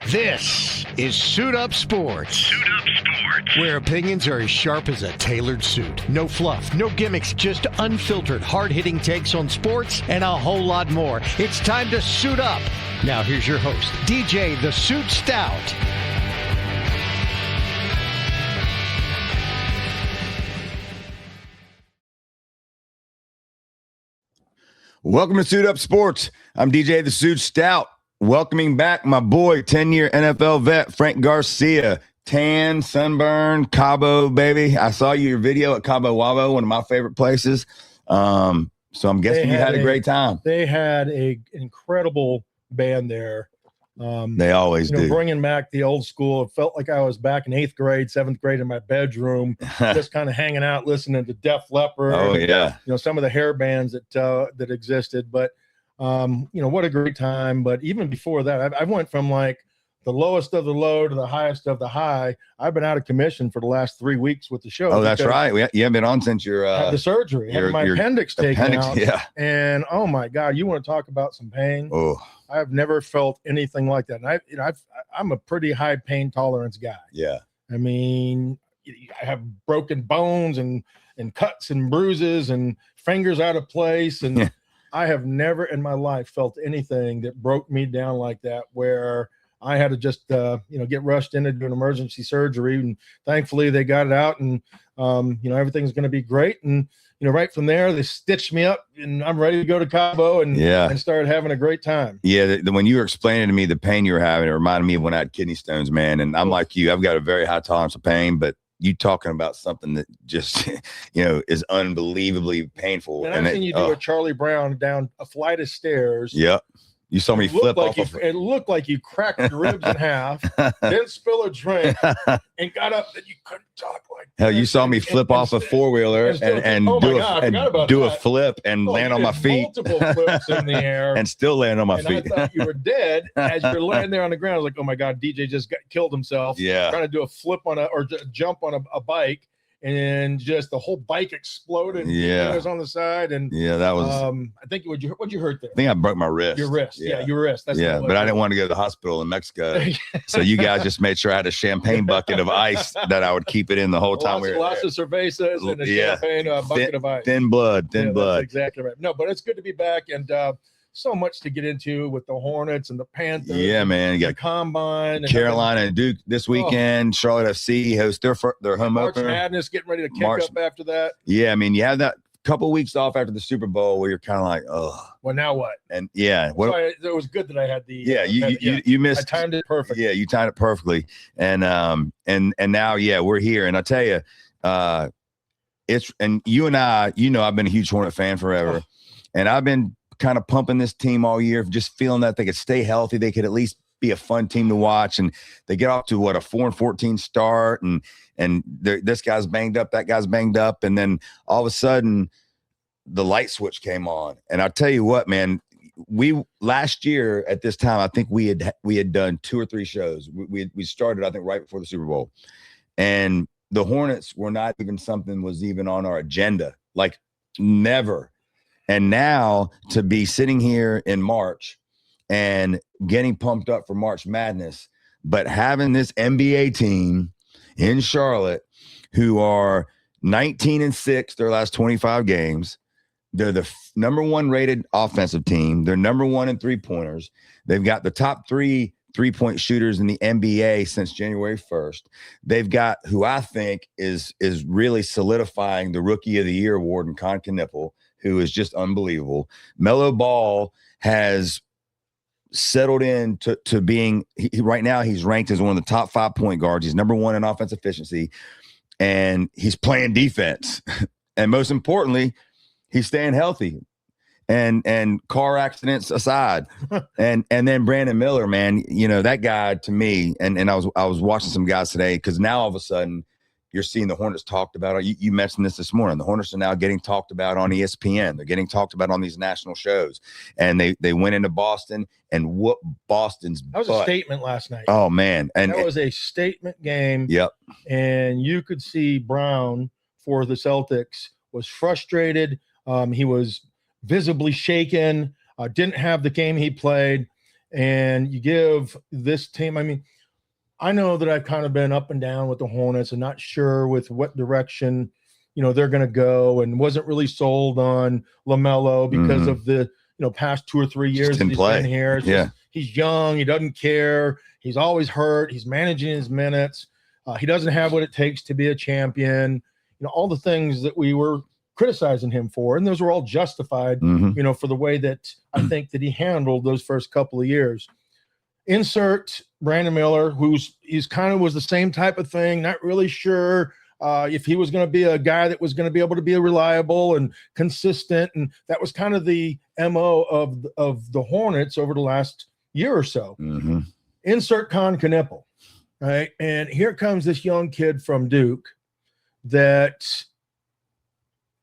This is Suit Up Sports. Suit Up Sports. Where opinions are as sharp as a tailored suit. No fluff, no gimmicks, just unfiltered, hard-hitting takes on sports and a whole lot more. It's time to suit up. Now here's your host, DJ the Suit Stout. Welcome to Suit Up Sports. I'm DJ the Suit Stout. Welcoming back my boy, 10-year NFL vet, Frank Garcia. Tan, sunburn, Cabo, baby. I saw your video at Cabo Wabo, one of my favorite places. So I'm guessing you had a great time. They had an incredible band there. They always do. Bringing back the old school. It felt like I was back in 8th grade, 7th grade in my bedroom, just kind of hanging out, listening to Def Leppard. Oh, yeah. Some of the hair bands that existed. But, what a great time. But even before that, I went from like the lowest of the low to the highest of the high. I've been out of commission for the last 3 weeks with the show. Oh, that's right. You haven't been on since your had the surgery. Had my appendix taken out. Yeah. And oh my God, you want to talk about some pain? Oh, I've never felt anything like that. And I'm a pretty high pain tolerance guy. Yeah. I mean, I have broken bones and cuts and bruises and fingers out of place. And I have never in my life felt anything that broke me down like that, where I had to just, get rushed in to do an emergency surgery. And thankfully they got it out and, everything's going to be great. And, right from there, they stitched me up and I'm ready to go to Cabo and started having a great time. Yeah. When you were explaining to me the pain you were having, it reminded me of when I had kidney stones, man. And I'm like you, I've got a very high tolerance of pain, but you talking about something that just, is unbelievably painful. And I've seen you do a Charlie Brown down a flight of stairs. Yep. You saw me flip off. It looked like you cracked your ribs in half, didn't spill a drink, and got up that you couldn't talk like that. Hell, you saw me flip off a four-wheeler and do a flip and land on my feet. Multiple flips in the air. And still land on my feet. I thought you were dead as you're laying there on the ground. I was like, oh my God, DJ just killed himself. Yeah. Trying to do a flip or jump on a bike. And just the whole bike exploded. Yeah, it was on the side, and that was. I think what'd you hurt there? I think I broke my wrist. Your wrist, your wrist. That's but I didn't want to go to the hospital in Mexico, so you guys just made sure I had a champagne bucket of ice that I would keep it in the whole time. Lots of cervezas and a champagne bucket of ice. Thin blood. That's exactly right. No, but it's good to be back and. So much to get into with the Hornets and the Panthers. Yeah, man. You got the Combine. Carolina and Duke this weekend. Charlotte FC host their home opener. March Madness getting ready to kick up after that. Yeah, I mean, you have that couple weeks off after the Super Bowl where you're kind of like, oh. Well, now what? And it was good that I had the. Yeah, you missed. I timed it perfectly. Yeah, you timed it perfectly. And now, we're here. And I'll tell you, and you and I, I've been a huge Hornet fan forever. And I've been kind of pumping this team all year, just feeling that they could stay healthy. They could at least be a fun team to watch. And they get off to a 4-14 start. And this guy's banged up, that guy's banged up. And then all of a sudden the light switch came on. And I'll tell you what, man, last year at this time, I think we had done 2 or 3 shows. We started, I think, right before the Super Bowl. And the Hornets were not even something was even on our agenda, like never. And now to be sitting here in March and getting pumped up for March Madness, but having this NBA team in Charlotte who are 19-6 their last 25 games. They're the number 1 rated offensive team. They're number 1 in 3-pointers. They've got the top 3 3-point shooters in the NBA since January 1st. They've got who I think is really solidifying the Rookie of the Year award in Kon Knueppel, who is just unbelievable. LaMelo Ball has settled in to being right now he's ranked as one of the top 5 point guards. He's number 1 in offensive efficiency, and he's playing defense. And most importantly, he's staying healthy. And car accidents aside, and then Brandon Miller, man, that guy to me, and I was watching some guys today, because now all of a sudden you're seeing the Hornets talked about. You mentioned this morning. The Hornets are now getting talked about on ESPN. They're getting talked about on these national shows. And they went into Boston and whooped Boston's That was butt. a statement last night. Oh, man. And that was a statement game. Yep. And you could see Brown for the Celtics was frustrated. He was visibly shaken, didn't have the game he played. and you give this team, I mean, I know that I've kind of been up and down with the Hornets and not sure with what direction, they're going to go, and wasn't really sold on LaMelo because of the, past 2 or 3 years that he's been here. He's young. He doesn't care. He's always hurt. He's managing his minutes. He doesn't have what it takes to be a champion. All the things that we were criticizing him for, and those were all justified, for the way that I think that he handled those first couple of years. Insert Brandon Miller, he's kind of was the same type of thing, not really sure if he was going to be a guy that was going to be able to be reliable and consistent, and that was kind of the MO of the Hornets over the last year or so. Insert Kon Knueppel, right? And here comes this young kid from Duke that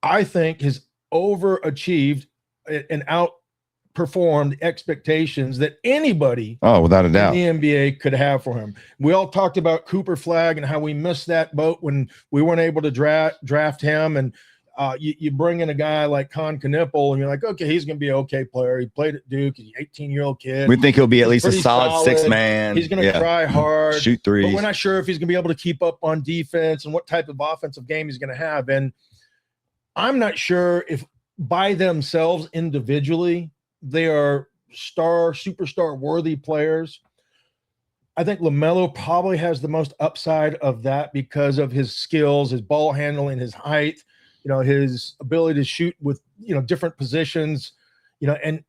I think has overachieved and outperformed expectations that anybody without a doubt in the NBA could have for him. We all talked about Cooper Flagg and how we missed that boat when we weren't able to draft him. And you bring in a guy like Kon Knueppel, and you're like, okay, he's going to be an okay player. He played at Duke. He's an 18-year-old kid. We think he'll be at least a solid six man. He's going to try hard, shoot threes. But we're not sure if he's going to be able to keep up on defense and what type of offensive game he's going to have. And I'm not sure if by themselves individually they are superstar worthy players. I think LaMelo probably has the most upside of that because of his skills, his ball handling, his height, his ability to shoot with, different positions, and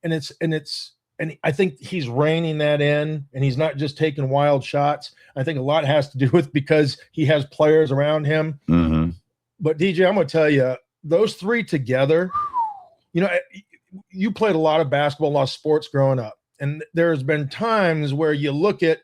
I think he's reining that in, and he's not just taking wild shots. I think a lot has to do with because he has players around him. But DJ, I'm going to tell you, those three together, you played a lot of basketball, a lot of sports growing up. And there's been times where you look at,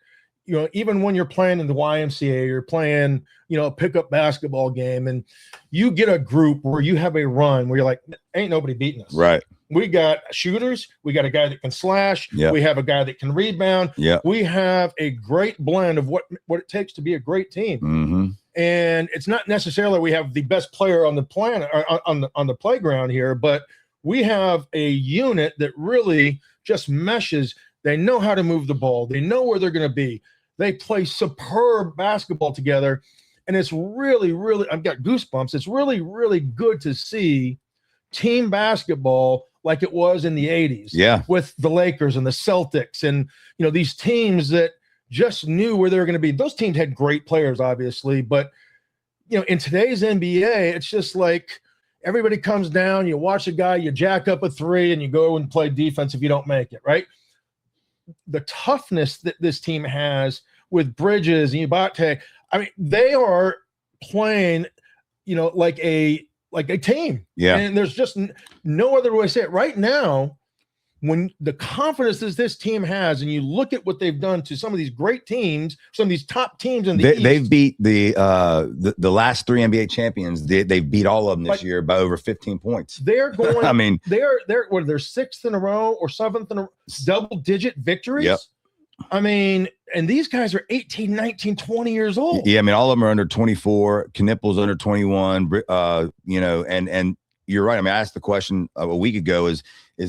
even when you're playing in the YMCA, you're playing, a pickup basketball game, and you get a group where you have a run where you're like, ain't nobody beating us. Right. We got shooters. We got a guy that can slash. Yep. We have a guy that can rebound. Yep. We have a great blend of what it takes to be a great team. And it's not necessarily we have the best player on the planet or on the playground here, but we have a unit that really just meshes. They know how to move the ball. They know where they're going to be. They play superb basketball together. And it's really, really, I've got goosebumps. It's really, really good to see team basketball like it was in the 80s. Yeah. With the Lakers and the Celtics and, these teams that just knew where they were going to be. Those teams had great players, obviously. But, in today's NBA, it's just like everybody comes down, you watch a guy, you jack up a three, and you go and play defense if you don't make it, right? The toughness that this team has with Bridges and Ibate, I mean, they are playing, like a team. Yeah. And there's just no other way to say it. Right now, when the confidence that this team has, and you look at what they've done to some of these great teams, some of these top teams in the East. They've beat the last three NBA champions. They've beat all of them this year by over 15 points. They're going. I mean, they're sixth in a row or seventh in a double-digit victories. Yep. I mean, and these guys are 18, 19, 20 years old. Yeah, I mean, all of them are under 24. Knueppel's under 21. And you're right. I mean, I asked the question a week ago: is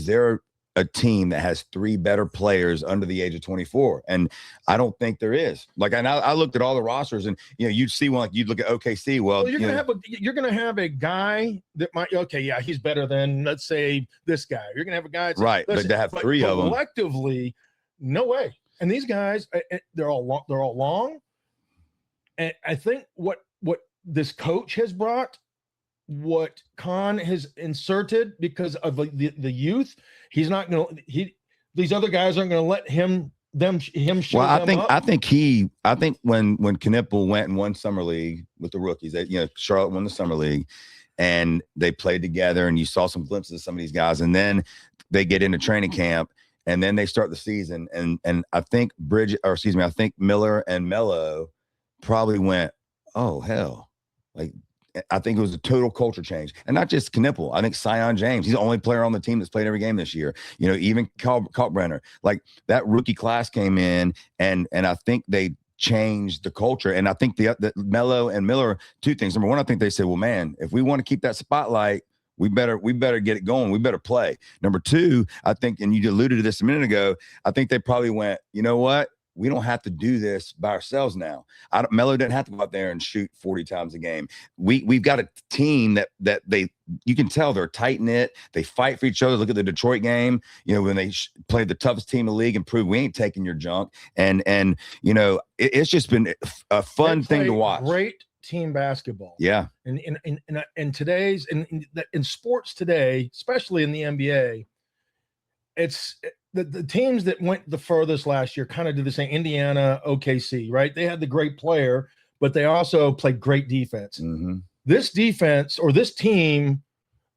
there a team that has three better players under the age of 24? And I don't think there is. Like, and I looked at all the rosters, and you'd see one, like you'd look at OKC. Well, you're gonna have a guy that might, he's better than, let's say, this guy. You're gonna have a guy, right? But to have three of them collectively, no way. And these guys, they're all long. And I think what this coach has brought, what Kon has inserted because of the youth, he's not going to. These other guys aren't going to let him show. Well, I think when Knueppel went and won summer league with the rookies, Charlotte won the summer league, and they played together, and you saw some glimpses of some of these guys, and then they get into training camp, and then they start the season, and I think I think Miller and Melo probably went, oh hell, like. I think it was a total culture change, and not just Knueppel. I think Sion James, he's the only player on the team that's played every game this year. Even Kalkbrenner, like that rookie class came in, and I think they changed the culture. And I think the Melo and Miller, two things. Number one, I think they said, well, man, if we want to keep that spotlight, We better get it going. We better play. Number two, I think, and you alluded to this a minute ago, I think they probably went, you know what? We don't have to do this by ourselves now. Melo didn't have to go out there and shoot 40 times a game. We've got a team that you can tell they're tight knit. They fight for each other. Look at the Detroit game. You know, when they played the toughest team in the league and proved we ain't taking your junk. And you know, it's just been a fun thing to watch. Great team basketball. Yeah. And in today's in sports today, especially in the NBA, it's the teams that went the furthest last year kind of did the same. Indiana, OKC, right? They had the great player, but they also played great defense. Mm-hmm. This defense or this team,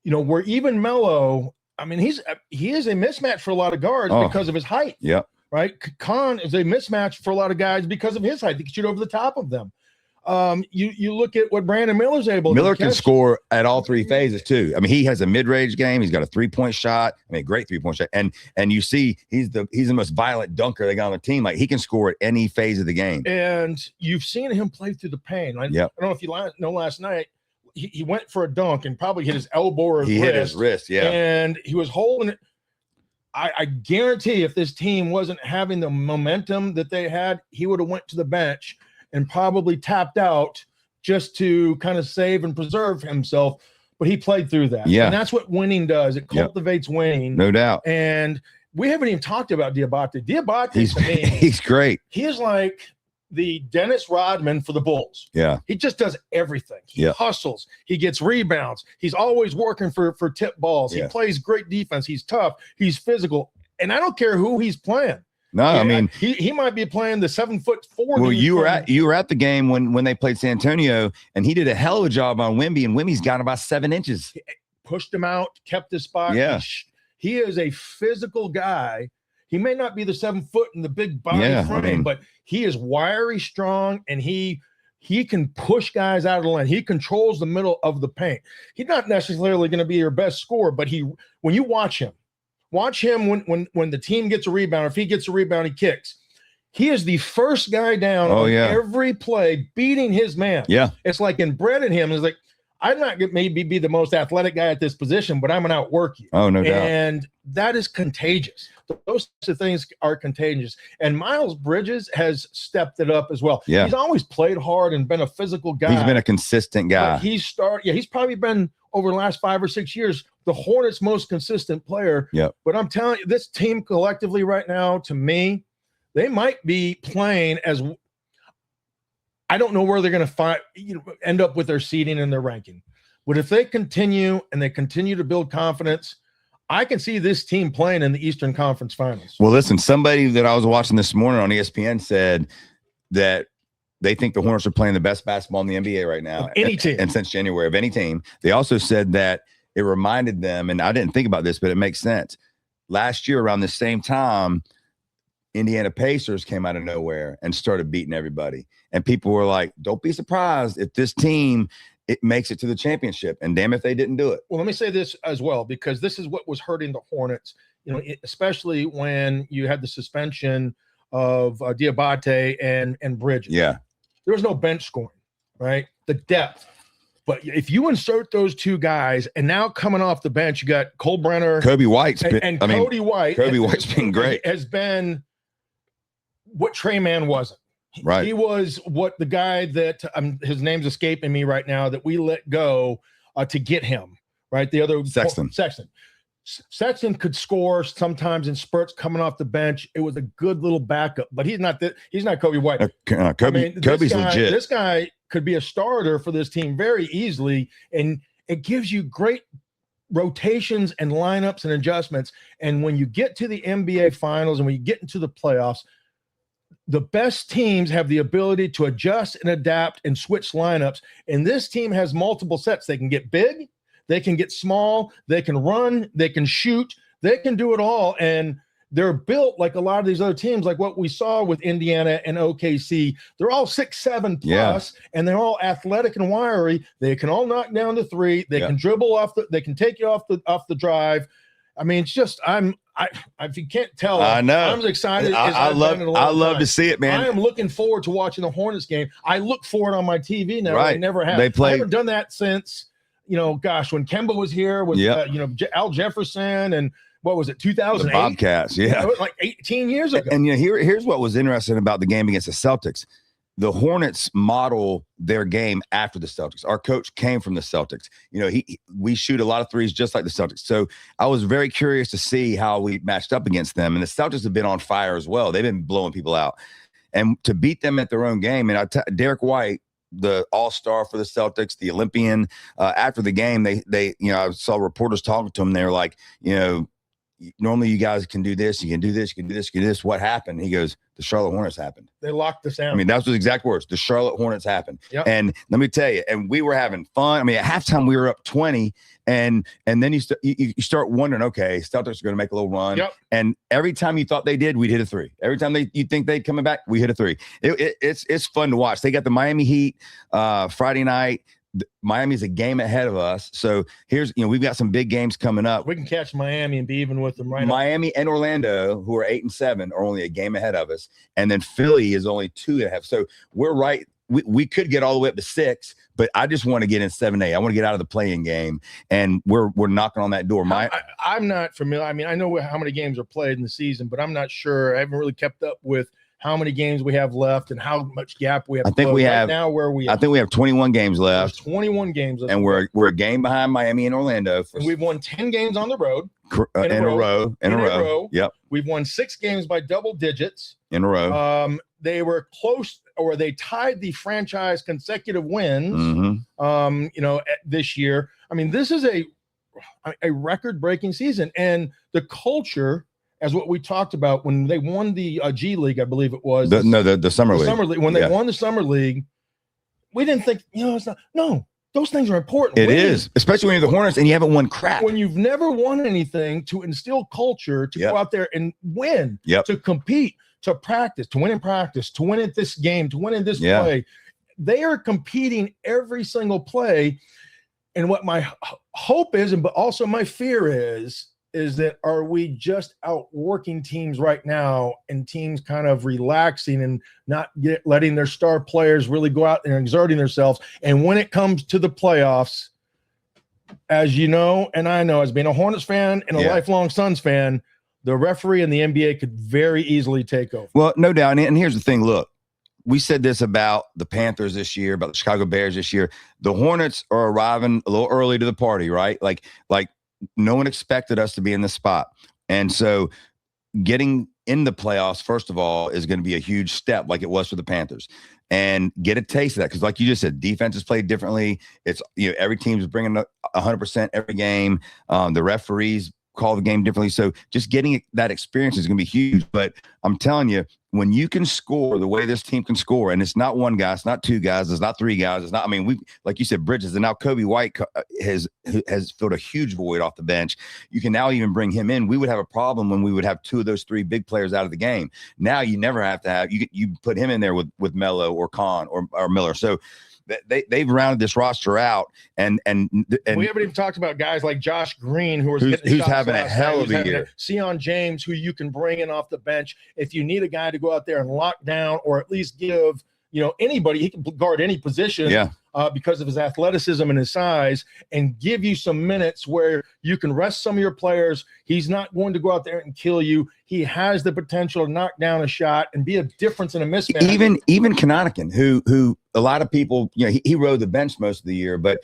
you know, where even Melo, I mean, he is a mismatch for a lot of guards because of his height. Yeah. Right. Kon is a mismatch for a lot of guys because of his height. He can shoot over the top of them. You look at what Brandon Miller's able to do. Miller can score at all three phases too. I mean, he has a mid-range game. He's got a 3-point shot. I mean, great 3-point shot. And you see he's the most violent dunker they got on the team. Like, he can score at any phase of the game. And you've seen him play through the pain. I don't know if you know, last night he went for a dunk and probably hit his elbow or hit his wrist, yeah. And he was holding it. I guarantee if this team wasn't having the momentum that they had, he would have went to the bench and probably tapped out just to kind of save and preserve himself. But he played through that. Yeah. And that's what winning does. It cultivates winning. No doubt. And we haven't even talked about Diabate. Diabate, to me, he's great. He is like the Dennis Rodman for the Bulls. Yeah. He just does everything. He hustles. He gets rebounds. He's always working for tip balls. He plays great defense. He's tough. He's physical. And I don't care who he's playing. No, I mean, he might be playing the 7'4". Well, you were at the game when they played San Antonio, and he did a hell of a job on Wemby, and Wemby's got about 7 inches. He pushed him out, kept his spot. Yeah, he is a physical guy. He may not be the 7 foot and the big body frame, but he is wiry, strong, and he can push guys out of the lane. He controls the middle of the paint. He's not necessarily going to be your best scorer, but when you watch him when the team gets a rebound. If he gets a rebound, he kicks. He is the first guy down on every play, beating his man. Yeah, it's like inbred in him. It's like, I'm not going to maybe be the most athletic guy at this position, but I'm going to outwork you. Oh, no doubt. And that is contagious. Those types of things are contagious. And Miles Bridges has stepped it up as well. Yeah, he's always played hard and been a physical guy. He's been a consistent guy. He's probably been, over the last 5 or 6 years, the Hornets' most consistent player. Yeah. But I'm telling you, this team collectively right now, to me, they might be playing as – I don't know where they're going to end up with their seeding and their ranking. But if they continue and they continue to build confidence, I can see this team playing in the Eastern Conference Finals. Well, listen, somebody that I was watching this morning on ESPN said that they think the Hornets are playing the best basketball in the NBA right now. Of any team. And since January, of any team. They also said that it reminded them, and I didn't think about this, but it makes sense. Last year, around the same time, Indiana Pacers came out of nowhere and started beating everybody. And people were like, don't be surprised if this team makes it to the championship. And damn if they didn't do it. Well, let me say this as well, because this is what was hurting the Hornets, especially when you had the suspension of Diabate and Bridges. Yeah. There was no bench scoring, right? The depth. But if you insert those two guys, and now coming off the bench, you got Cole Brenner, Kobe White's and Cody White. Kobe White's been great. Has been what Trey Mann wasn't. Right. He was what the guy that his name's escaping me right now that we let go to get him. Right. The other Sexton could score sometimes in spurts coming off the bench. It was a good little backup, but he's not Kobe White. Kobe's legit. This guy could be a starter for this team very easily, and it gives you great rotations and lineups and adjustments. And when you get to the NBA Finals and when you get into the playoffs, the best teams have the ability to adjust and adapt and switch lineups. And this team has multiple sets. They can get big. They can get small, they can run, they can shoot, they can do it all. And they're built like a lot of these other teams, like what we saw with Indiana and OKC. They're all 6'7" plus, and they're all athletic and wiry. They can all knock down the three. They can dribble they can take you off the drive. I mean, it's just if you can't tell, I know. I'm as excited. I love to see it, man. I am looking forward to watching the Hornets game. I look for it on my TV now. Right. I never have. I haven't done that since gosh, when Kemba was here with, Al Jefferson and what was it, 2008? The Bobcats, yeah. Like 18 years ago. And here's what was interesting about the game against the Celtics. The Hornets model their game after the Celtics. Our coach came from the Celtics. We shoot a lot of threes just like the Celtics. So I was very curious to see how we matched up against them. And the Celtics have been on fire as well. They've been blowing people out. And to beat them at their own game, and Derek White, the all-star for the Celtics, the Olympian, after the game, they I saw reporters talking to him. They were like, normally you guys can do this, you can do this, you can do this, you can do this. What happened? He goes, the Charlotte Hornets happened. They locked us down. I mean, that was his exact words. The Charlotte Hornets happened. Yep. And let me tell you, and we were having fun. I mean, at halftime we were up 20, and then you start wondering, okay, Celtics are going to make a little run. Yep. And every time you thought they did, we'd hit a three. Every time you think they'd coming back, we hit a three. It's fun to watch. They got the Miami Heat Friday night. Miami's a game ahead of us. So here's, we've got some big games coming up. We can catch Miami and be even with them Miami and Orlando, who are 8-7, are only a game ahead of us. And then Philly is only 2.5. So we're right. We could get all the way up to 6, but I just want to get in 7-8. I want to get out of the playing game, and we're knocking on that door. I'm not familiar. I mean, I know how many games are played in the season, but I'm not sure. I haven't really kept up with how many games we have left and how much gap we have. I think we have now. Where we? I think we have 21 games left. 21 games left, and we're a game behind Miami and Orlando. And we've won 10 games on the road in a row. Yep. We've won 6 games by double digits in a row. They were close, or they tied the franchise consecutive wins. Mm-hmm. This year. I mean, this is a record-breaking season, and the culture, as what we talked about when they won the G League, I believe it was. The Summer League. Summer League. When they won the Summer League, we didn't think, it's not. No, those things are important. It is, especially when you're the Hornets and you haven't won crap. When you've never won anything, to instill culture, to go out there and win, to compete, to practice, to win in practice, to win at this game, to win in this play. They are competing every single play. And what my hope is, but also my fear is that are we just outworking teams right now, and teams kind of relaxing and not letting their star players really go out and exerting themselves. And when it comes to the playoffs, as you know, and I know, as being a Hornets fan and a lifelong Suns fan, the referee and the NBA could very easily take over. Well, no doubt. And here's the thing. Look, we said this about the Panthers this year, about the Chicago Bears this year. The Hornets are arriving a little early to the party, right? Like no one expected us to be in this spot. And so getting in the playoffs, first of all, is going to be a huge step, like it was for the Panthers, and get a taste of that. Because like you just said, defense is played differently. It's, every team's bringing 100% every game. The referees call the game differently. So just getting that experience is going to be huge. But I'm telling you, when you can score the way this team can score, and it's not one guy, it's not two guys, it's not three guys, it's not, like you said, Bridges, and now Kobe White has filled a huge void off the bench. You can now even bring him in. We would have a problem when we would have 2 of those 3 big players out of the game. Now you never have to have, you put him in there with Melo or Kon or Miller. So they've rounded this roster out, and we haven't even talked about guys like Josh Green, who's having a hell of a year. Sion James, who you can bring in off the bench if you need a guy to go out there and lock down, or at least give anybody. He can guard any position, because of his athleticism and his size, and give you some minutes where you can rest some of your players. He's not going to go out there and kill you. He has the potential to knock down a shot and be a difference in a mismatch. Even Connaughton, who a lot of people, he rode the bench most of the year, but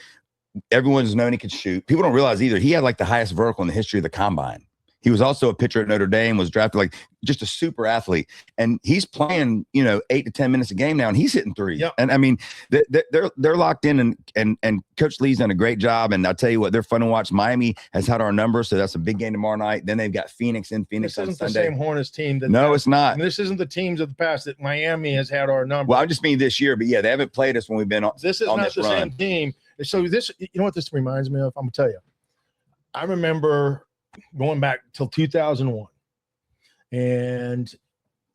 everyone's known he could shoot. People don't realize either, he had like the highest vertical in the history of the combine. He was also a pitcher at Notre Dame, was drafted like just a super athlete. And he's playing, 8 to 10 minutes a game now, and he's hitting threes. Yep. And I mean, they're locked in, and Coach Lee's done a great job. And I'll tell you what, they're fun to watch. Miami has had our number, so that's a big game tomorrow night. Then they've got Phoenix on Sunday. This isn't the same Hornets team. No, it's not. This isn't the teams of the past that Miami has had our number. Well, I just mean this year, but they haven't played us when we've been on this is on not this the run. Same team. So this, what this reminds me of? I'm going to tell you. I remember going back till 2001, and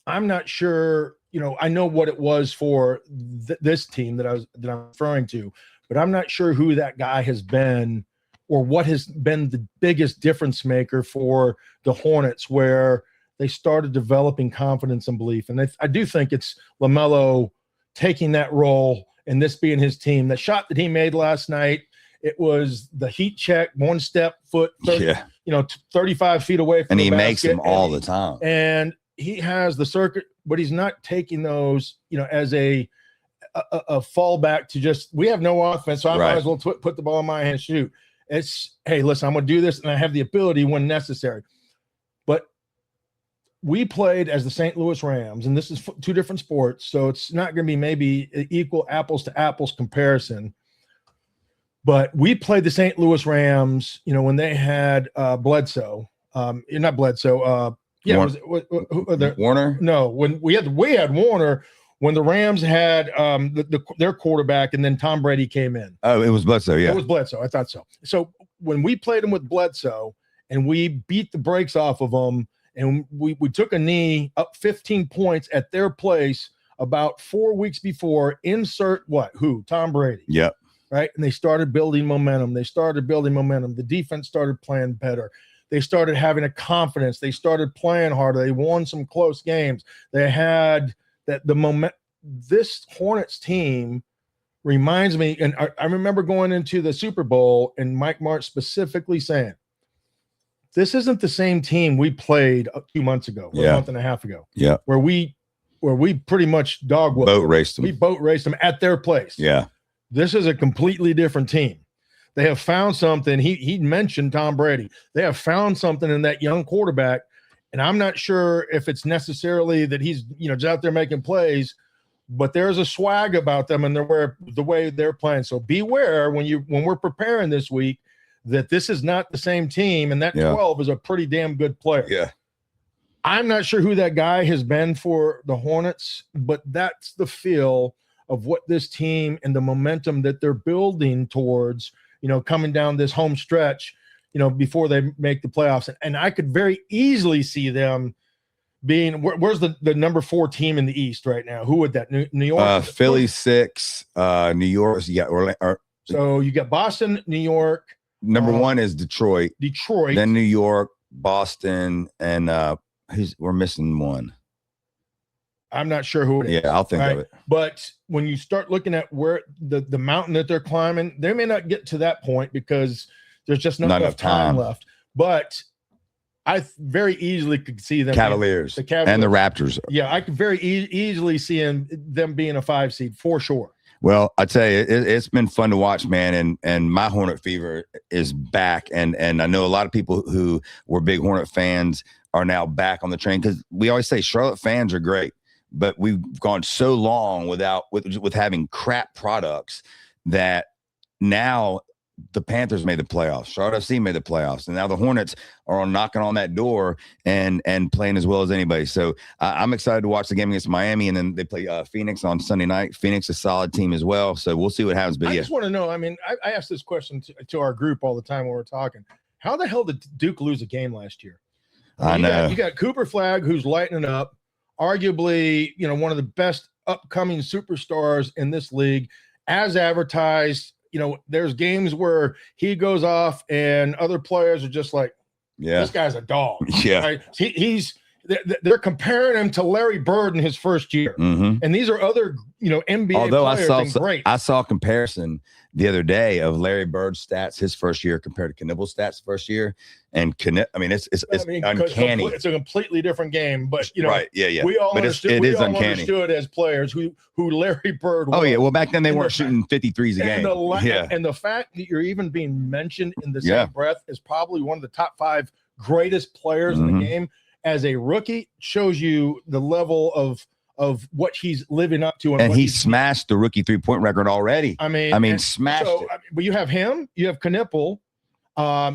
I'm not sure, I know what it was for this team that I'm referring to, but I'm not sure who that guy has been, or what has been the biggest difference maker for the Hornets, where they started developing confidence and belief. And I do think it's LaMelo taking that role, and this being his team. The shot that he made last night, It was the heat check, one step, foot, 30, 35 feet away from and the he basket, makes them all the time. And he has the circuit, but he's not taking those, as a fallback to just, we have no offense, so I might as well put the ball in my hand and shoot. It's, hey, listen, I'm going to do this, and I have the ability when necessary. But we played as the St. Louis Rams, and this is two different sports, so it's not going to be maybe equal apples to apples comparison. But we played the St. Louis Rams, when they had Bledsoe, not Bledsoe, Warner? No, when we had Warner, when the Rams had their quarterback, and then Tom Brady came in. Oh, it was Bledsoe, yeah. It was Bledsoe. I thought so. So when we played them with Bledsoe and we beat the brakes off of them, and we took a knee up 15 points at their place about 4 weeks before, Tom Brady. Yep. Right? And they started building momentum. The defense started playing better. They started having a confidence. They started playing harder. They won some close games. They had the moment. This Hornets team reminds me, and I remember going into the Super Bowl and Mike Martz specifically saying, this isn't the same team we played 2 months ago, or a month and a half ago. Yeah. Where we pretty much boat raced them. We boat raced them at their place. Yeah. This is a completely different team. They have found something. He mentioned Tom Brady. They have found something in that young quarterback, and I'm not sure if it's necessarily that he's just out there making plays, but there's a swag about them and the way they're playing. So beware when we're preparing this week that this is not the same team, and that 12 is a pretty damn good player. Yeah. I'm not sure who that guy has been for the Hornets, but that's the feel of what this team and the momentum that they're building towards, coming down this home stretch, before they make the playoffs. And I could very easily see them being, where's the number 4 team in the East right now? Who would that? New York? Philly 6, New York. You got Orlando. So you got Boston, New York. Number 1 is Detroit. Then New York, Boston, and we're missing one. I'm not sure who it is. Yeah, I'll think of it. But when you start looking at where the mountain that they're climbing, they may not get to that point because there's just not enough time left. But I very easily could see them. Cavaliers and the Raptors. Yeah, I could very easily see them being a 5 seed for sure. Well, I tell you, it's been fun to watch, man, and my Hornet fever is back, and I know a lot of people who were big Hornet fans are now back on the train, because we always say Charlotte fans are great, but we've gone so long with having crap products that now the Panthers made the playoffs, Charlotte FC made the playoffs, and now the Hornets are knocking on that door and playing as well as anybody. So I'm excited to watch the game against Miami, and then they play Phoenix on Sunday night. Phoenix is a solid team as well, so we'll see what happens. But I just want to know, I mean, I ask this question to our group all the time when we're talking. How the hell did Duke lose a game last year? I know. You got Cooper Flagg, who's lighting up, arguably, one of the best upcoming superstars in this league, as advertised. There's games where he goes off and other players are just like, this guy's a dog. Yeah. Right? They're comparing him to Larry Bird in his first year. Mm-hmm. And these are other, NBA players. I saw a comparison the other day of Larry Bird's stats his first year compared to Knueppel's stats first year. And it's uncanny. It's a completely different game, but right. Yeah. We all but understood, it is uncanny. Understood as players who Larry Bird was. Oh yeah. Well, back then they weren't shooting 53s a game. And the fact that you're even being mentioned in the same breath is probably one of the top 5 greatest players in the game as a rookie shows you the level of what he's living up to. And he smashed the rookie 3-point record already. Smashed it. But you have him, you have Knueppel,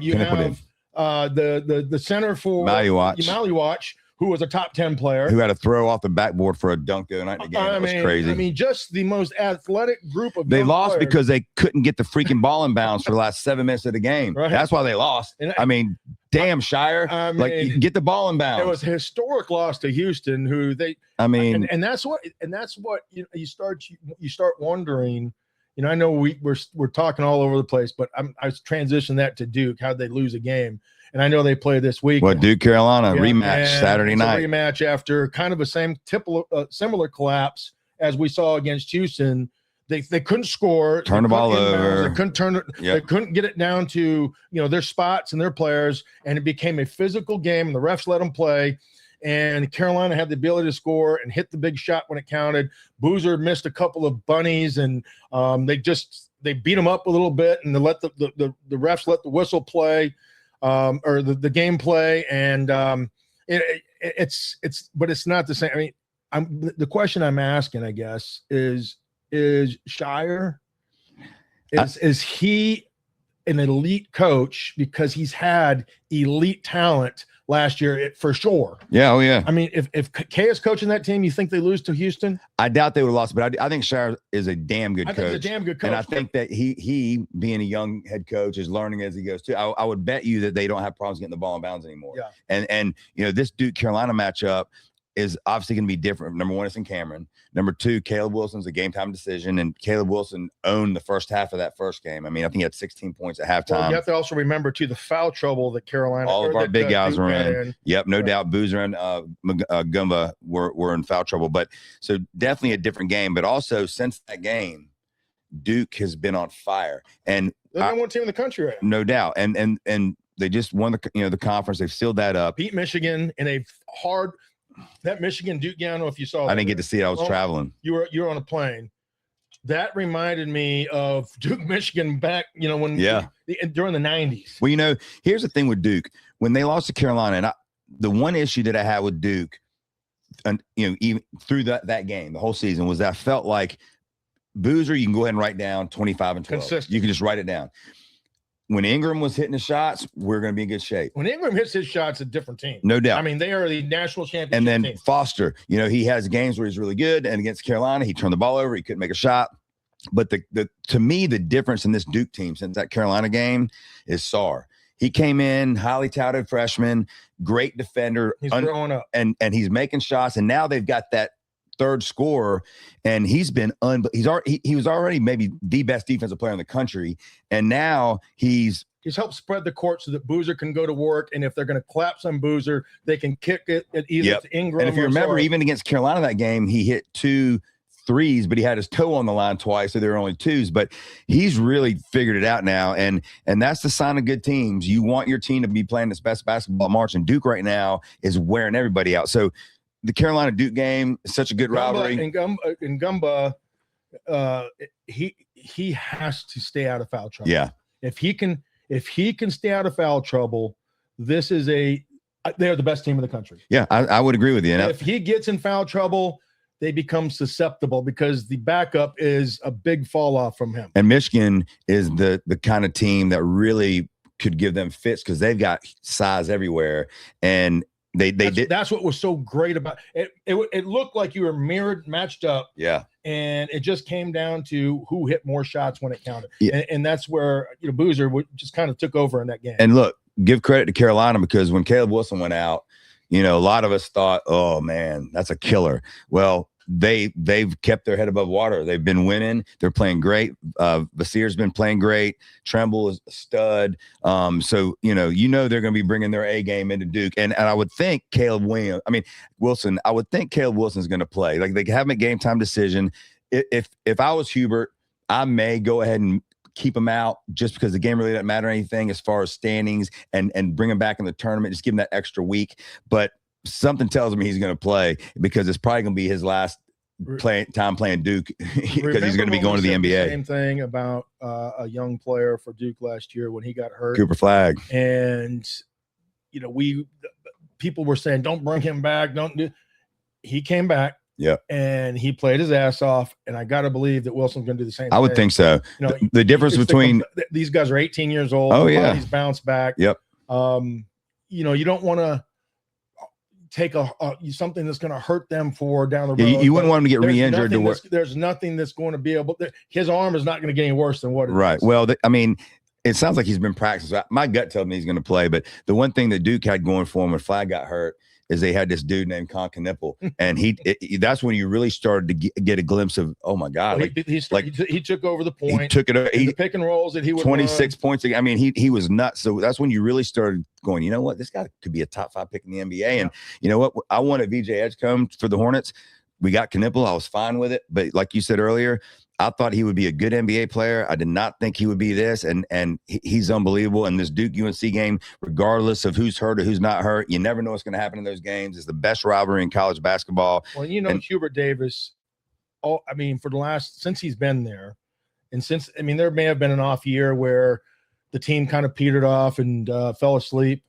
you have the center for Maliwatch, who was a top 10 player. Who had to throw off the backboard for a dunk the other night in the game. That was crazy. Just the most athletic group of They lost players. Because they couldn't get the freaking ball in bounds for the last 7 minutes of the game. Right. That's why they lost. Damn, Shire. Get the ball in bounds. It was a historic loss to Houston, who and that's what you start wondering. I know we're talking all over the place, but I was transitioning that to Duke. How'd they lose a game? And I know they play this week. Well, Duke Carolina rematch Saturday night. A rematch after kind of a similar collapse as we saw against Houston. They couldn't score. Turn the ball over. They couldn't turn it. Yep. They couldn't get it down to their spots and their players, and it became a physical game. And the refs let them play. And Carolina had the ability to score and hit the big shot when it counted. Boozer missed a couple of bunnies, and they beat him up a little bit, and they let the refs let the whistle play, or the game play, and but it's not the same. I mean, the question I'm asking, I guess, is Shire, is he an elite coach because he's had elite talent last year for sure? Yeah, oh yeah. I mean, if Kay is coaching that team, you think they lose to Houston? I doubt they would have lost, but I think Shire is a damn good coach. I think he's a damn good coach. And I think that he being a young head coach is learning as he goes too. I would bet you that they don't have problems getting the ball in bounds anymore. Yeah. And this Duke Carolina matchup is obviously going to be different. Number one, it's in Cameron. Number two, Caleb Wilson's a game time decision, and Caleb Wilson owned the first half of that first game. I mean, I think he had 16 points at halftime. Well, you have to also remember too the foul trouble that Carolina. All of our big guys were in. Yep, no doubt. Boozer and Gumba were in foul trouble. But so definitely a different game. But also since that game, Duke has been on fire, and they're the number one team in the country right now. No doubt. And they just won the conference. They've sealed that up. Beat Michigan in a hard. That Michigan Duke game, I don't know if you saw that. I didn't get to see it. I was traveling. You were on a plane. That reminded me of Duke, Michigan back, when during the 90s. Well, here's the thing with Duke. When they lost to Carolina, and the one issue that I had with Duke, and even through that game, the whole season, was that I felt like Boozer, you can go ahead and write down 25 and 12. Consistent. You can just write it down. When Ingram was hitting the shots, we're going to be in good shape. When Ingram hits his shots, a different team. No doubt. I mean, they are the national championship And then team. Foster, he has games where he's really good, and against Carolina, he turned the ball over. He couldn't make a shot. But to me, the difference in this Duke team since that Carolina game is Sarr. He came in, highly touted freshman, great defender. He's growing up. And he's making shots, and now they've got that third scorer, and he's been he was already maybe the best defensive player in the country, and now he's helped spread the court so that Boozer can go to work, and if they're going to collapse on Boozer, they can kick it at either to Ingram. And if you remember, even against Carolina that game, he hit 2 threes, but he had his toe on the line twice, so there were only 2s. But he's really figured it out now, and that's the sign of good teams. You want your team to be playing its best basketball March, and Duke right now is wearing everybody out. So the Carolina Duke game is such a good rivalry. And Gumba, he has to stay out of foul trouble. Yeah, if he can stay out of foul trouble, they're the best team in the country. Yeah, I would agree with you. And if he gets in foul trouble, they become susceptible because the backup is a big fall off from him. And Michigan is the kind of team that really could give them fits because they've got size everywhere, and that's what was so great about it. It looked like you were matched up. Yeah. And it just came down to who hit more shots when it counted. Yeah. And that's where, Boozer just kind of took over in that game. And look, give credit to Carolina because when Caleb Wilson went out, a lot of us thought, oh man, that's a killer. Well, they've kept their head above water. They've been winning. They're playing great. Vasir's been playing great. Tremble is a stud. So they're going to be bringing their A game into Duke. And I would think Wilson. I would think Caleb Wilson's going to play. Like they have him a game time decision. If I was Hubert, I may go ahead and keep him out just because the game really doesn't matter anything as far as standings and bring him back in the tournament. Just give him that extra week. But something tells me he's going to play because it's probably going to be his last time playing Duke because he's going to be going to the NBA. Same thing about a young player for Duke last year when he got hurt. Cooper Flagg. And, people were saying, don't bring him back. He came back. Yeah. And he played his ass off. And I got to believe that Wilson's going to do the same thing. I would think so. The difference between these guys are 18 years old. Oh, yeah. He's bounced back. Yep. You don't want to take something that's going to hurt them for down the road. Yeah, you wouldn't want him to get re-injured. There's nothing that's going to be able to, his arm is not going to get any worse than what it is. Right. Well, it sounds like he's been practicing. My gut tells me he's going to play, but the one thing that Duke had going for him when Flagg got hurt is they had this dude named Kon Knueppel, and that's when you really started to get a glimpse of, oh my God. He took over the point. He took it over. The pick and rolls that he would 26 run. Points. He was nuts. So that's when you really started going, you know what, this guy could be a top 5 pick in the NBA. Yeah. And you know what, I wanted VJ Edgecombe for the Hornets. we got Knueppel. I was fine with it. But like you said earlier, I thought he would be a good NBA player. I did not think he would be this, and he's unbelievable. And this Duke-UNC game, regardless of who's hurt or who's not hurt, you never know what's going to happen in those games. It's the best rivalry in college basketball. Well, Hubert Davis, since he's been there, and there may have been an off year where the team kind of petered off and fell asleep,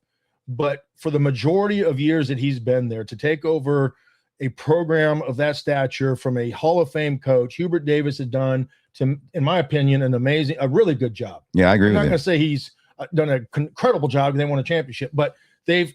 but for the majority of years that he's been there, to take over a program of that stature from a Hall of Fame coach, Hubert Davis has done, in my opinion, a really good job. Yeah, I agree. I'm not going to say he's done an incredible job. They won a championship, but the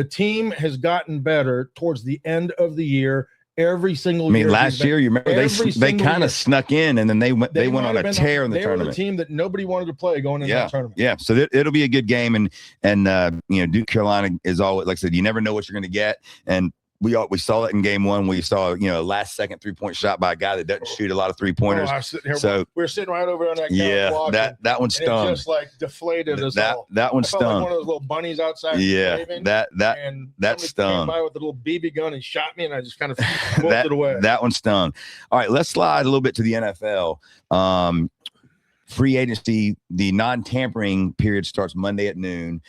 team has gotten better towards the end of the year. Every single year. Last year, you remember they kind of snuck in, and then they went on a tear in the tournament. They were the team that nobody wanted to play going into that tournament. Yeah, so it'll be a good game, and Duke Carolina is always, like I said, you never know what you're going to get, and we saw it in game one where you saw last second 3-point shot by a guy that doesn't shoot a lot of 3-pointers. We were sitting right over on that. That one stung. It just like deflated us all. That one stung. Like one of those little bunnies outside. Yeah, that stung. Came by with a little BB gun and shot me, and I just kind of moved it away. That one stung. All right, let's slide a little bit to the NFL. Free agency, the non-tampering period starts Monday at noon.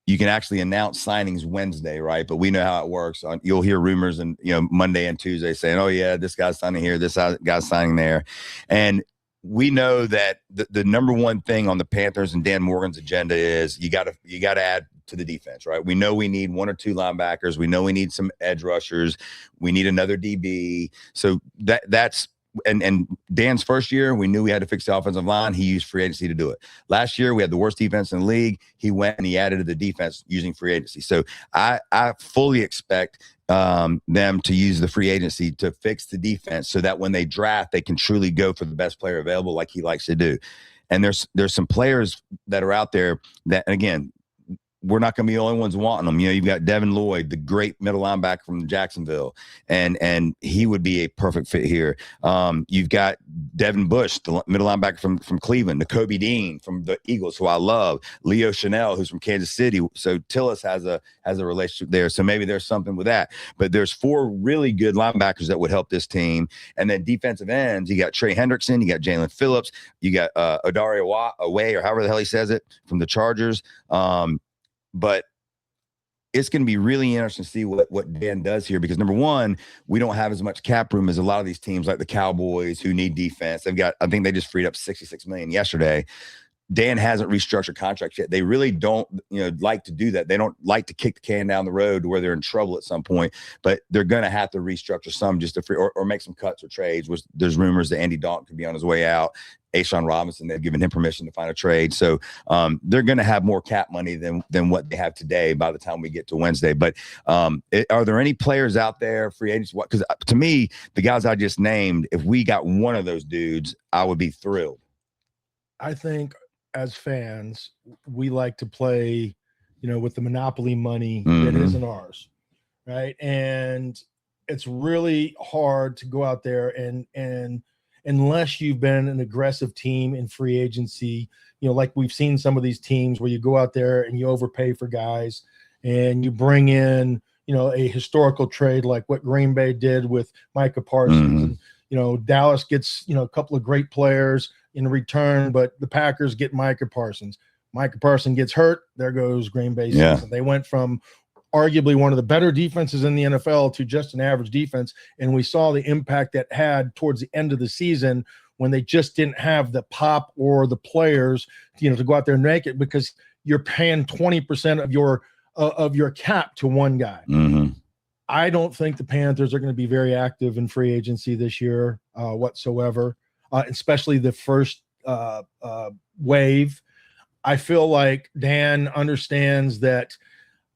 You can actually announce signings Wednesday, right? But we know how it works. You'll hear rumors and Monday and Tuesday saying, "Oh yeah, this guy's signing here, this guy's signing there," and we know that the number one thing on the Panthers and Dan Morgan's agenda is you got to add to the defense, right? We know we need 1 or 2 linebackers. We know we need some edge rushers. We need another DB. So that's. And Dan's first year, we knew we had to fix the offensive line. He used free agency to do it. Last year, we had the worst defense in the league. He went and he added to the defense using free agency. So I fully expect them to use the free agency to fix the defense so that when they draft, they can truly go for the best player available like he likes to do. And there's some players that are out there that, again, we're not going to be the only ones wanting them. You've got Devin Lloyd, the great middle linebacker from Jacksonville, and he would be a perfect fit here. You've got Devin Bush, the middle linebacker from Cleveland, Nakobe Dean from the Eagles, who I love, Leo Chanel, who's from Kansas City. So Tillis has a relationship there. So maybe there's something with that. But there's 4 really good linebackers that would help this team. And then defensive ends, you got Trey Hendrickson, you got Jalen Phillips, you got Adari Away, or however the hell he says it, from the Chargers. But it's going to be really interesting to see what Dan does here, because number one, we don't have as much cap room as a lot of these teams like the Cowboys who need defense. I think they just freed up $66 million yesterday. Dan hasn't restructured contracts yet. They really don't, like to do that. They don't like to kick the can down the road to where they're in trouble at some point, but they're going to have to restructure some just to free or make some cuts or trades. There's rumors that Andy Dalton could be on his way out. Ashawn Robinson, they've given him permission to find a trade. So they're going to have more cap money than what they have today by the time we get to Wednesday. But are there any players out there, free agents? Because to me, the guys I just named, if we got one of those dudes, I would be thrilled. I think as fans, we like to play, with the monopoly money that isn't ours, right? And it's really hard to go out there and unless you've been an aggressive team in free agency, like we've seen some of these teams where you go out there and you overpay for guys and you bring in, a historical trade like what Green Bay did with Micah Parsons. And, Dallas gets, a couple of great players in return, but the Packers get Micah Parsons. Micah Parsons gets hurt. There goes Green Bay season. Yeah. They went from arguably one of the better defenses in the NFL to just an average defense. And we saw the impact that had towards the end of the season when they just didn't have the pop or the players, to go out there and make it, because you're paying 20% of your cap to one guy. I don't think the Panthers are going to be very active in free agency this year whatsoever, especially the first wave. I feel like Dan understands that,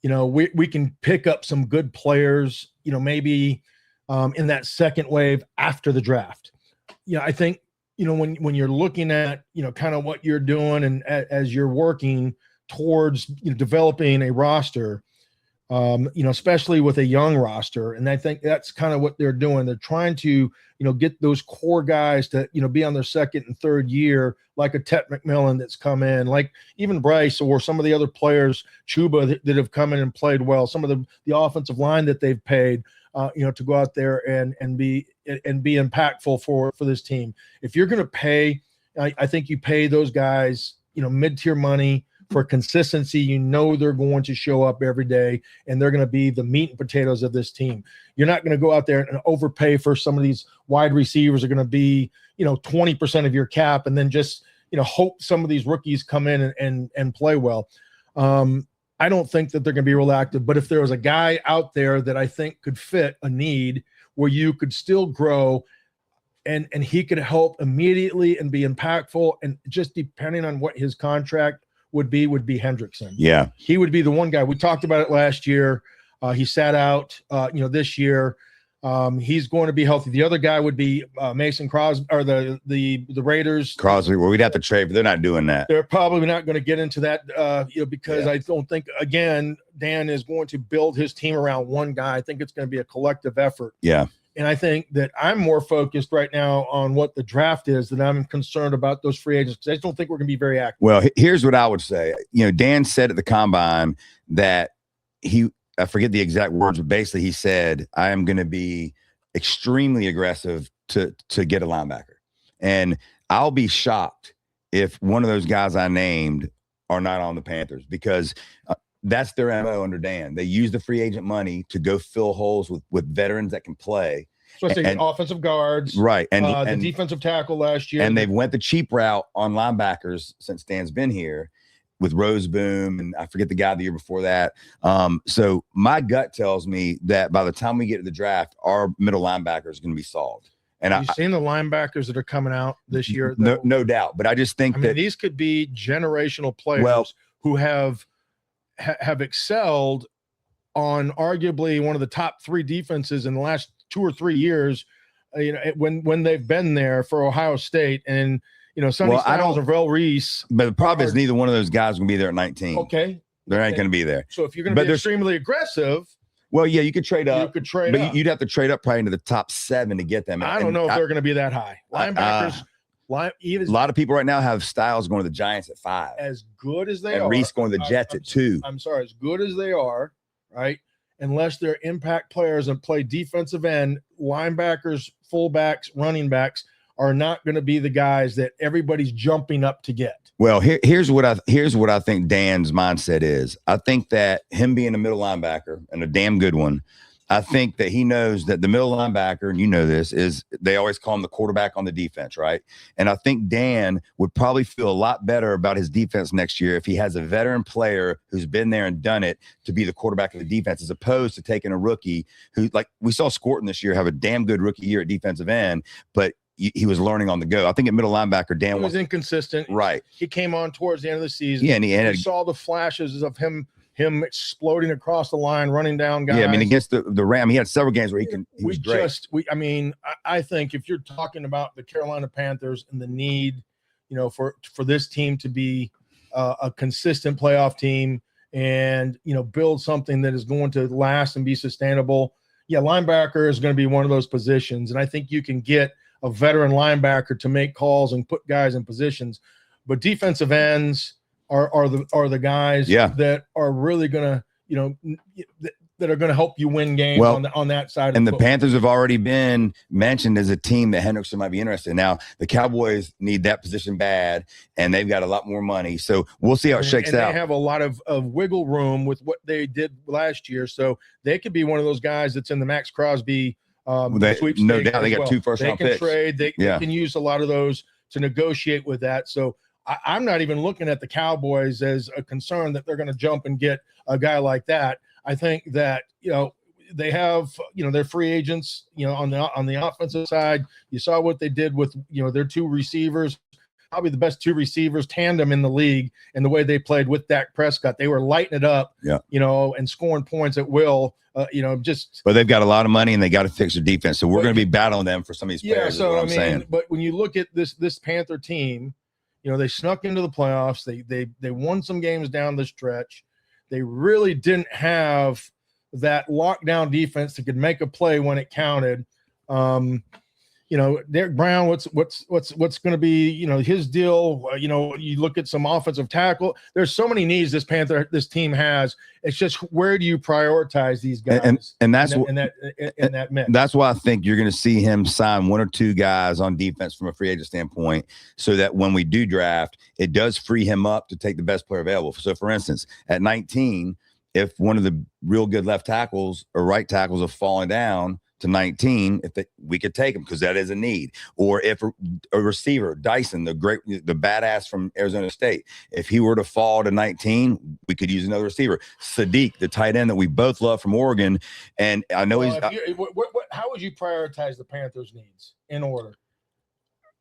we can pick up some good players, maybe in that second wave after the draft. I think, when you're looking at, kind of what you're doing and as you're working towards developing a roster, especially with a young roster. And I think that's kind of what they're doing. They're trying to, get those core guys to, be on their second and third year, like a Tet McMillan that's come in, like even Bryce or some of the other players, Chuba, that have come in and played well. Some of the offensive line that they've paid. to go out there and be impactful for this team. If you're going to pay, I think you pay those guys, mid-tier money for consistency. They're going to show up every day, and they're going to be the meat and potatoes of this team. You're not going to go out there and overpay for some of these wide receivers are going to be, 20% of your cap, and then just, hope some of these rookies come in and play well. I don't think that they're going to be real active, but if there was a guy out there that I think could fit a need where you could still grow and he could help immediately and be impactful, and just depending on what his contract would be Hendrickson. Yeah. He would be the one guy. We talked about it last year. He sat out, this year. He's going to be healthy. The other guy would be Mason Crosby, or the Raiders. Crosby, well, we'd have to trade, but they're not doing that. They're probably not going to get into that, because I don't think, again, Dan is going to build his team around one guy. I think it's going to be a collective effort. Yeah. And I think that I'm more focused right now on what the draft is than I'm concerned about those free agents, because I just don't think we're going to be very active. Well, here's what I would say. Dan said at the combine that I forget the exact words, but basically he said, I am going to be extremely aggressive to get a linebacker. And I'll be shocked if one of those guys I named are not on the Panthers, because that's their MO under Dan. They use the free agent money to go fill holes with veterans that can play. So I say offensive guards, right? And the defensive tackle last year, and they've went the cheap route on linebackers since Dan's been here, with Roseboom, and I forget the guy the year before that. So my gut tells me that by the time we get to the draft, our middle linebacker is going to be solved. And you've seen the linebackers that are coming out this year. No doubt. But I just think that these could be generational players who have excelled on arguably one of the top three defenses in the last 2 or 3 years, when they've been there for Ohio State. And, Sonny Styles and Verl Reese. But the problem is neither one of those guys will be there at 19. Okay. They ain't going to be there. So if you're going to be extremely aggressive. Well, yeah, you could trade up. You could trade up. You'd have to trade up probably into the top 7 to get them. I don't know if they're going to be that high. Linebackers. A lot of people right now have Styles going to the Giants at 5. As good as they are. And Reese going to the Jets at 2. I'm sorry, as good as they are, right? Unless they're impact players and play defensive end, linebackers, fullbacks, running backs are not going to be the guys that everybody's jumping up to get. Well, here's what I think Dan's mindset is. I think that him being a middle linebacker, and a damn good one, I think that he knows that the middle linebacker, and you know this, is they always call him the quarterback on the defense, right? And I think Dan would probably feel a lot better about his defense next year if he has a veteran player who's been there and done it to be the quarterback of the defense, as opposed to taking a rookie who, like we saw Scorton this year have a damn good rookie year at defensive end, but he was learning on the go. I think at middle linebacker, Dan was inconsistent. Right. He came on towards the end of the season. Yeah, and he saw the flashes of him exploding across the line, running down guys. Yeah, I mean, against the Ram, he had several games where he was great. I think if you're talking about the Carolina Panthers and the need, for this team to be a consistent playoff team and, build something that is going to last and be sustainable, linebacker is going to be one of those positions. And I think you can get a veteran linebacker to make calls and put guys in positions, but defensive ends are the guys that are really going to, that are going to help you win games on that side. And the Panthers have already been mentioned as a team that Hendrickson might be interested in. Now, the Cowboys need that position bad, and they've got a lot more money. So we'll see how it shakes out. They have a lot of wiggle room with what they did last year. So they could be one of those guys that's in the Max Crosby sweepstakes. No doubt. They got 2 first-round picks. They can use a lot of those to negotiate with that. So I'm not even looking at the Cowboys as a concern that they're going to jump and get a guy like that. I think that, they have, their free agents, on the offensive side. You saw what they did with, their 2 receivers, probably the best 2 receivers tandem in the league, and the way they played with Dak Prescott. They were lighting it up, and scoring points at will, But they've got a lot of money and they got to fix their defense. So we're going to be battling them for some of these players. Yeah, so I'm saying. But when you look at this Panther team, they snuck into the playoffs. They won some games down the stretch. They really didn't have that lockdown defense that could make a play when it counted. Derek Brown, what's going to be, his deal. You look at some offensive tackle. There's so many needs this team has. It's just, where do you prioritize these guys? And that's in that mix. That's why I think you're going to see him sign one or two guys on defense from a free agent standpoint, so that when we do draft, it does free him up to take the best player available. So, for instance, at 19, if one of the real good left tackles or right tackles have fallen down to 19, we could take him, because that is a need. Or if a receiver, Dyson, the badass from Arizona State, if he were to fall to 19, we could use another receiver. Sadiq, the tight end that we both love from Oregon, and I know how would you prioritize the Panthers' needs in order?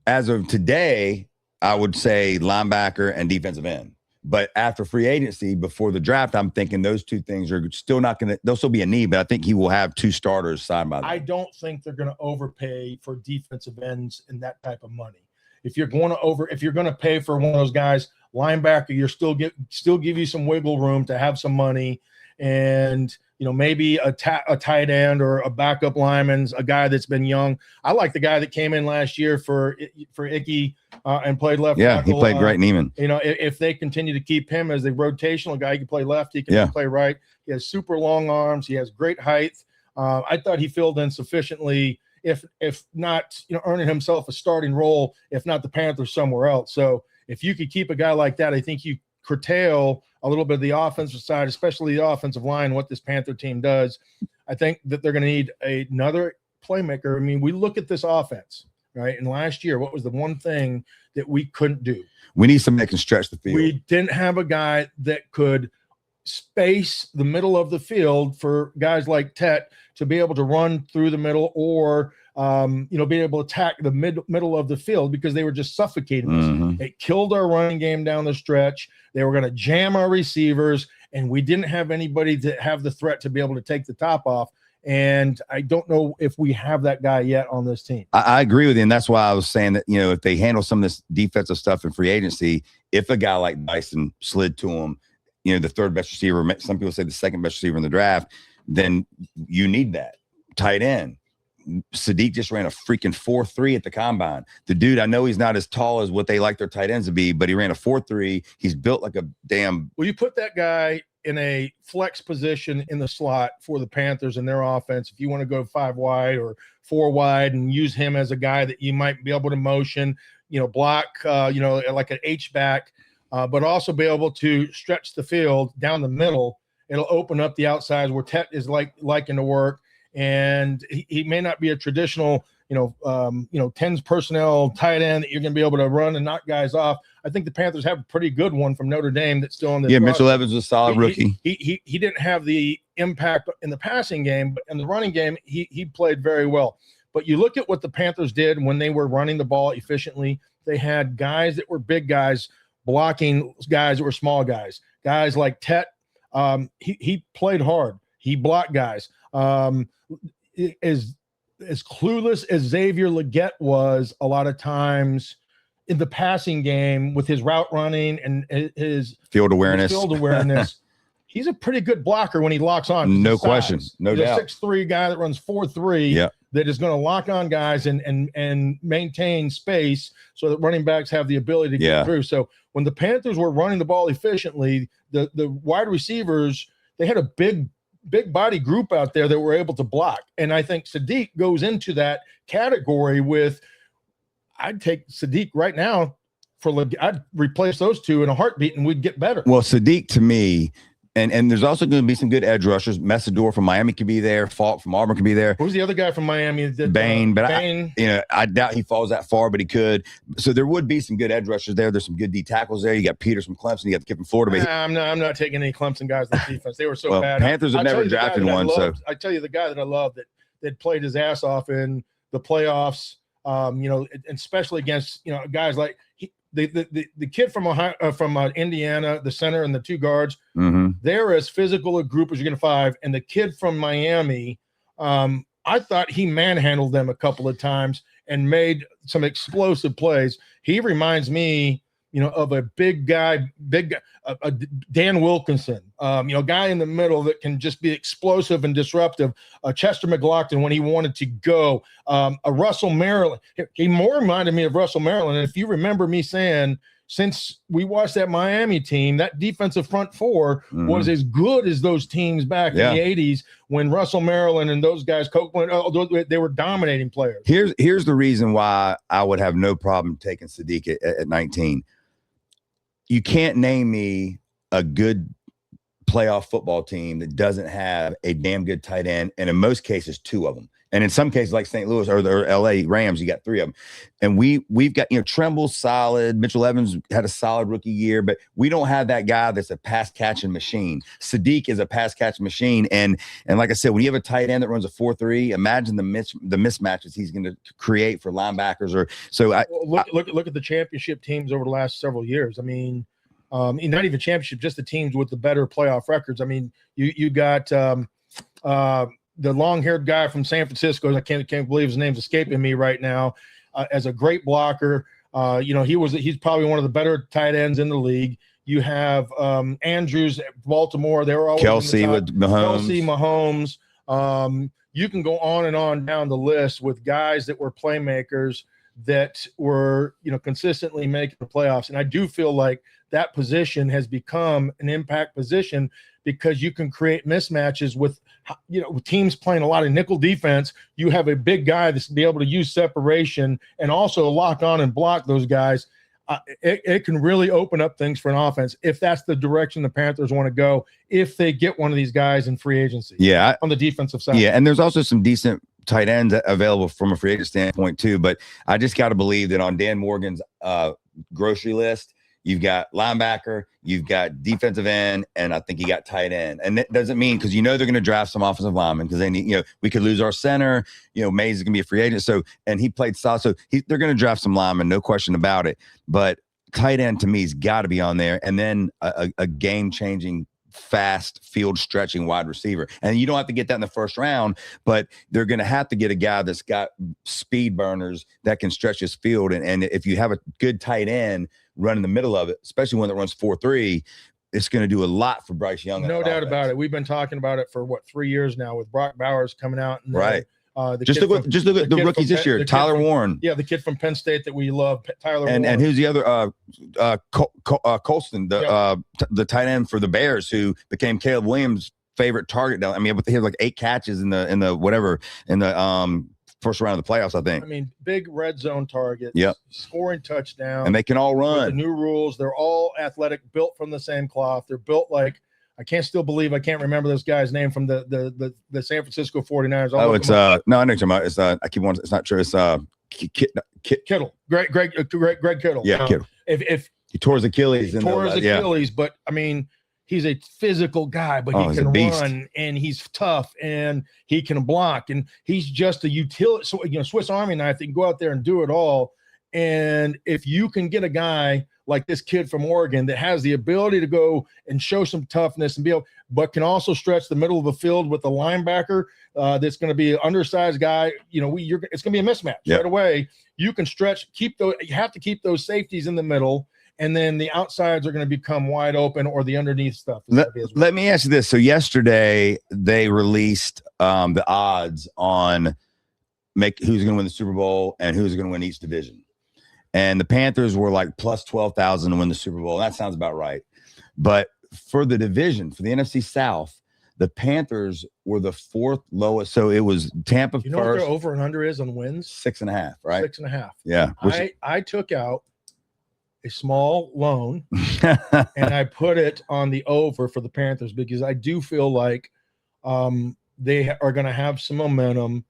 As of today, I would say linebacker and defensive end. But after free agency, before the draft, I'm thinking those two things are still not going to – they'll still be a need, but I think he will have two starters side by side. I don't think they're going to overpay for defensive ends and that type of money. If you're going to pay for one of those guys, linebacker, you're still give you some wiggle room to have some money, and maybe a tight end or a backup lineman's a guy that's been young. I like the guy that came in last year for Icky and played left. Yeah, tackle. He played great, Neiman. If they continue to keep him as the rotational guy, he can play left, he can play right. He has super long arms. He has great height. I thought he filled in sufficiently, if not earning himself a starting role, if not the Panthers somewhere else. So if you could keep a guy like that, I think you curtail a little bit of the offensive side, especially the offensive line, what this Panther team does. I think that they're going to need another playmaker. I mean, we look at this offense, right? And last year, what was the one thing that we couldn't do? We need somebody that can stretch the field. We didn't have a guy that could space the middle of the field for guys like Tet to be able to run through the middle, or be able to attack the middle of the field, because they were just suffocating us. Mm-hmm. It killed our running game down the stretch. They were going to jam our receivers, and we didn't have anybody to have the threat to be able to take the top off. And I don't know if we have that guy yet on this team. I agree with you, and that's why I was saying that, if they handle some of this defensive stuff in free agency, if a guy like Dyson slid to him, the third best receiver, some people say the second best receiver in the draft, then you need that tight end. Sadiq just ran a freaking 4.3 at the combine. The dude, I know he's not as tall as what they like their tight ends to be, but he ran a 4.3. He's built like a damn. Well, you put that guy in a flex position in the slot for the Panthers and their offense. If you want to go 5 wide or 4 wide and use him as a guy that you might be able to motion, block, like an H-back, but also be able to stretch the field down the middle. It'll open up the outsides where Tet is liking to work. And he may not be a traditional, 10s personnel tight end that you're going to be able to run and knock guys off. I think the Panthers have a pretty good one from Notre Dame that's still on the. Yeah, Mitchell Evans was a solid rookie. He didn't have the impact in the passing game, but in the running game, he played very well. But you look at what the Panthers did when they were running the ball efficiently. They had guys that were big guys blocking guys that were small guys. Guys like Tet, he played hard. He blocked guys. As clueless as Xavier Legette was a lot of times in the passing game with his route running and his field awareness, he's a pretty good blocker when he locks on. No question. No doubt. He's a 6'3" guy that runs 4.3 that is going to lock on guys and maintain space so that running backs have the ability to get through. So when the Panthers were running the ball efficiently, the wide receivers, they had a big body group out there that were able to block. And I think Sadiq goes into that category with, I'd take Sadiq right now I'd replace those two in a heartbeat and we'd get better. Well, Sadiq to me, and there's also going to be some good edge rushers. Messidor from Miami could be there. Falk from Auburn could be there. Who's the other guy from Miami? Bain, but I doubt he falls that far, but he could. So there would be some good edge rushers there. There's some good D tackles there. You got Peters from Clemson. You got the kid from Florida. I'm not taking any Clemson guys on defense. They were so bad. Panthers have never drafted one. So I tell you, the guy that I love that played his ass off in the playoffs, and especially against guys like the kid from Ohio, from Indiana, the center and the 2 guards, they're as physical a group as you're going to find. And the kid from Miami, I thought he manhandled them a couple of times and made some explosive plays. He reminds me of a big guy, Dan Wilkinson, guy in the middle that can just be explosive and disruptive. Chester McLaughlin when he wanted to go. A Russell Maryland. He more reminded me of Russell Maryland. And if you remember me saying, since we watched that Miami team, that defensive front four was as good as those teams back in the 80s when Russell Maryland and those guys, Copeland, they were dominating players. Here's the reason why I would have no problem taking Sadiq at 19. You can't name me a good playoff football team that doesn't have a damn good tight end, and in most cases, two of them. And in some cases, like St. Louis or LA Rams, you got three of them. And we've got, Tremble solid. Mitchell Evans had a solid rookie year, but we don't have that guy that's a pass catching machine. Sadiq is a pass catching machine. And like I said, when you have a tight end that runs a 4-3, imagine the mismatches he's going to create for linebackers. Look at the championship teams over the last several years. I mean, not even championship, just the teams with the better playoff records. I mean, you got the long-haired guy from San Francisco. I can't believe his name's escaping me right now. As a great blocker, he's probably one of the better tight ends in the league. You have Andrews at Baltimore. They were always Kelsey with Mahomes. You can go on and on down the list with guys that were playmakers that were consistently making the playoffs. And I do feel like that position has become an impact position because you can create mismatches with teams playing a lot of nickel defense. You have a big guy that's be able to use separation and also lock on and block those guys. It can really open up things for an offense if that's the direction the Panthers want to go, if they get one of these guys in free agency. Yeah. On the defensive side. Yeah. And there's also some decent tight ends available from a free agent standpoint too. But I just got to believe that on Dan Morgan's grocery list, you've got linebacker, you've got defensive end, and I think you got tight end. And that doesn't mean, because they're going to draft some offensive linemen because they need, we could lose our center. Mays is going to be a free agent. So, and he played solid. So they're going to draft some linemen, no question about it. But tight end to me has got to be on there. And then a game-changing, fast, field-stretching wide receiver. And you don't have to get that in the first round, but they're going to have to get a guy that's got speed burners that can stretch his field. And if you have a good tight end run in the middle of it, especially one that runs 4-3, it's going to do a lot for Bryce Young. No doubt about it. We've been talking about it for 3 years now with Brock Bowers coming out. And right. Just look at the rookies this year. Tyler Warren. Yeah, the kid from Penn State that we love, Tyler Warren. And who's the other? Colston, the tight end for the Bears, who became Caleb Williams' favorite target. Now, I mean, he had like 8 catches in the first round of the playoffs, I think. I mean, big red zone targets. Yep. Scoring touchdowns. And they can all run. With the new rules, they're all athletic, built from the same cloth. They're built like. I can't remember this guy's name from the San Francisco 49ers. No, I know you're talking about. It's not true. It's Kittle. Greg Kittle. Yeah, Kittle. If he tore his Achilles. But I mean, he's a physical guy, but he can run and he's tough and he can block and he's just a utility. So Swiss Army knife that can go out there and do it all. And if you can get a guy like this kid from Oregon that has the ability to go and show some toughness and but can also stretch the middle of the field with a linebacker that's going to be an undersized guy, it's going to be a mismatch right away. You can stretch, you have to keep those safeties in the middle, and then the outsides are going to become wide open, or the underneath stuff. Let me ask you this. So yesterday they released the odds on who's going to win the Super Bowl and who's going to win each division. And the Panthers were like plus 12,000 to win the Super Bowl. That sounds about right. But for the division, for the NFC South, the Panthers were the 4th lowest. So it was Tampa first. You know what their over and under is on wins? 6.5, right? 6.5. Yeah. I took out a small loan and I put it on the over for the Panthers because I do feel like they are going to have some momentum.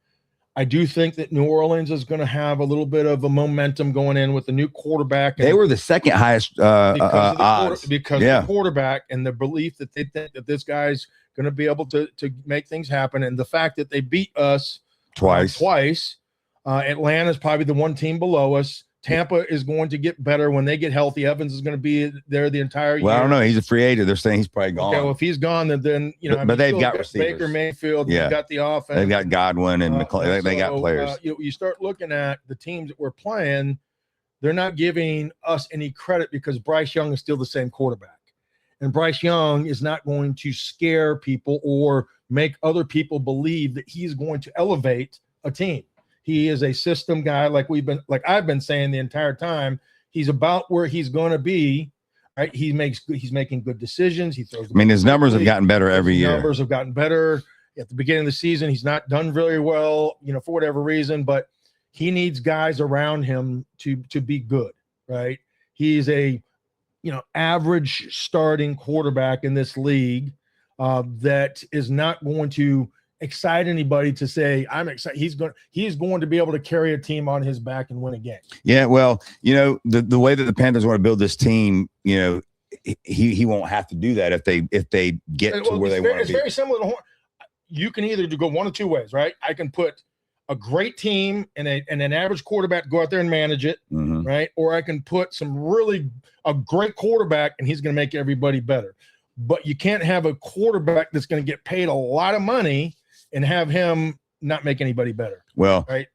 I do think that New Orleans is going to have a little bit of a momentum going in with the new quarterback. They were the second highest odds because of the quarterback and the belief that they think that this guy's going to be able to make things happen. And the fact that they beat us twice. Atlanta is probably the one team below us. Tampa is going to get better when they get healthy. Evans is going to be there the entire year. Well, I don't know. He's a free agent. They're saying he's probably gone. Okay, well, if he's gone, then but they've got receivers. Baker Mayfield. They've got the offense. They've got Godwin and McClellan. They got players. You start looking at the teams that we're playing. they're not giving us any credit because Bryce Young is still the same quarterback. And Bryce Young is not going to scare people or make other people believe that he's going to elevate a team. He is a system guy, like I've been saying the entire time. He's about where he's going to be. Right? He's making good decisions. He throws. His numbers have gotten better every year. Numbers have gotten better. At the beginning of the season, he's not done very well, for whatever reason, but he needs guys around him to be good, right? He's a, average starting quarterback in this league that is not going to excite anybody to say, I'm excited. He's going to be able to carry a team on his back and win a game. Yeah, well, the way that the Panthers want to build this team, he won't have to do that if they get to where they want to be. It's very similar to you can either go one of two ways, right? I can put a great team and an average quarterback, go out there and manage it, right? Or I can put a great quarterback and he's going to make everybody better. But you can't have a quarterback that's going to get paid a lot of money and have him not make anybody better. Well, right?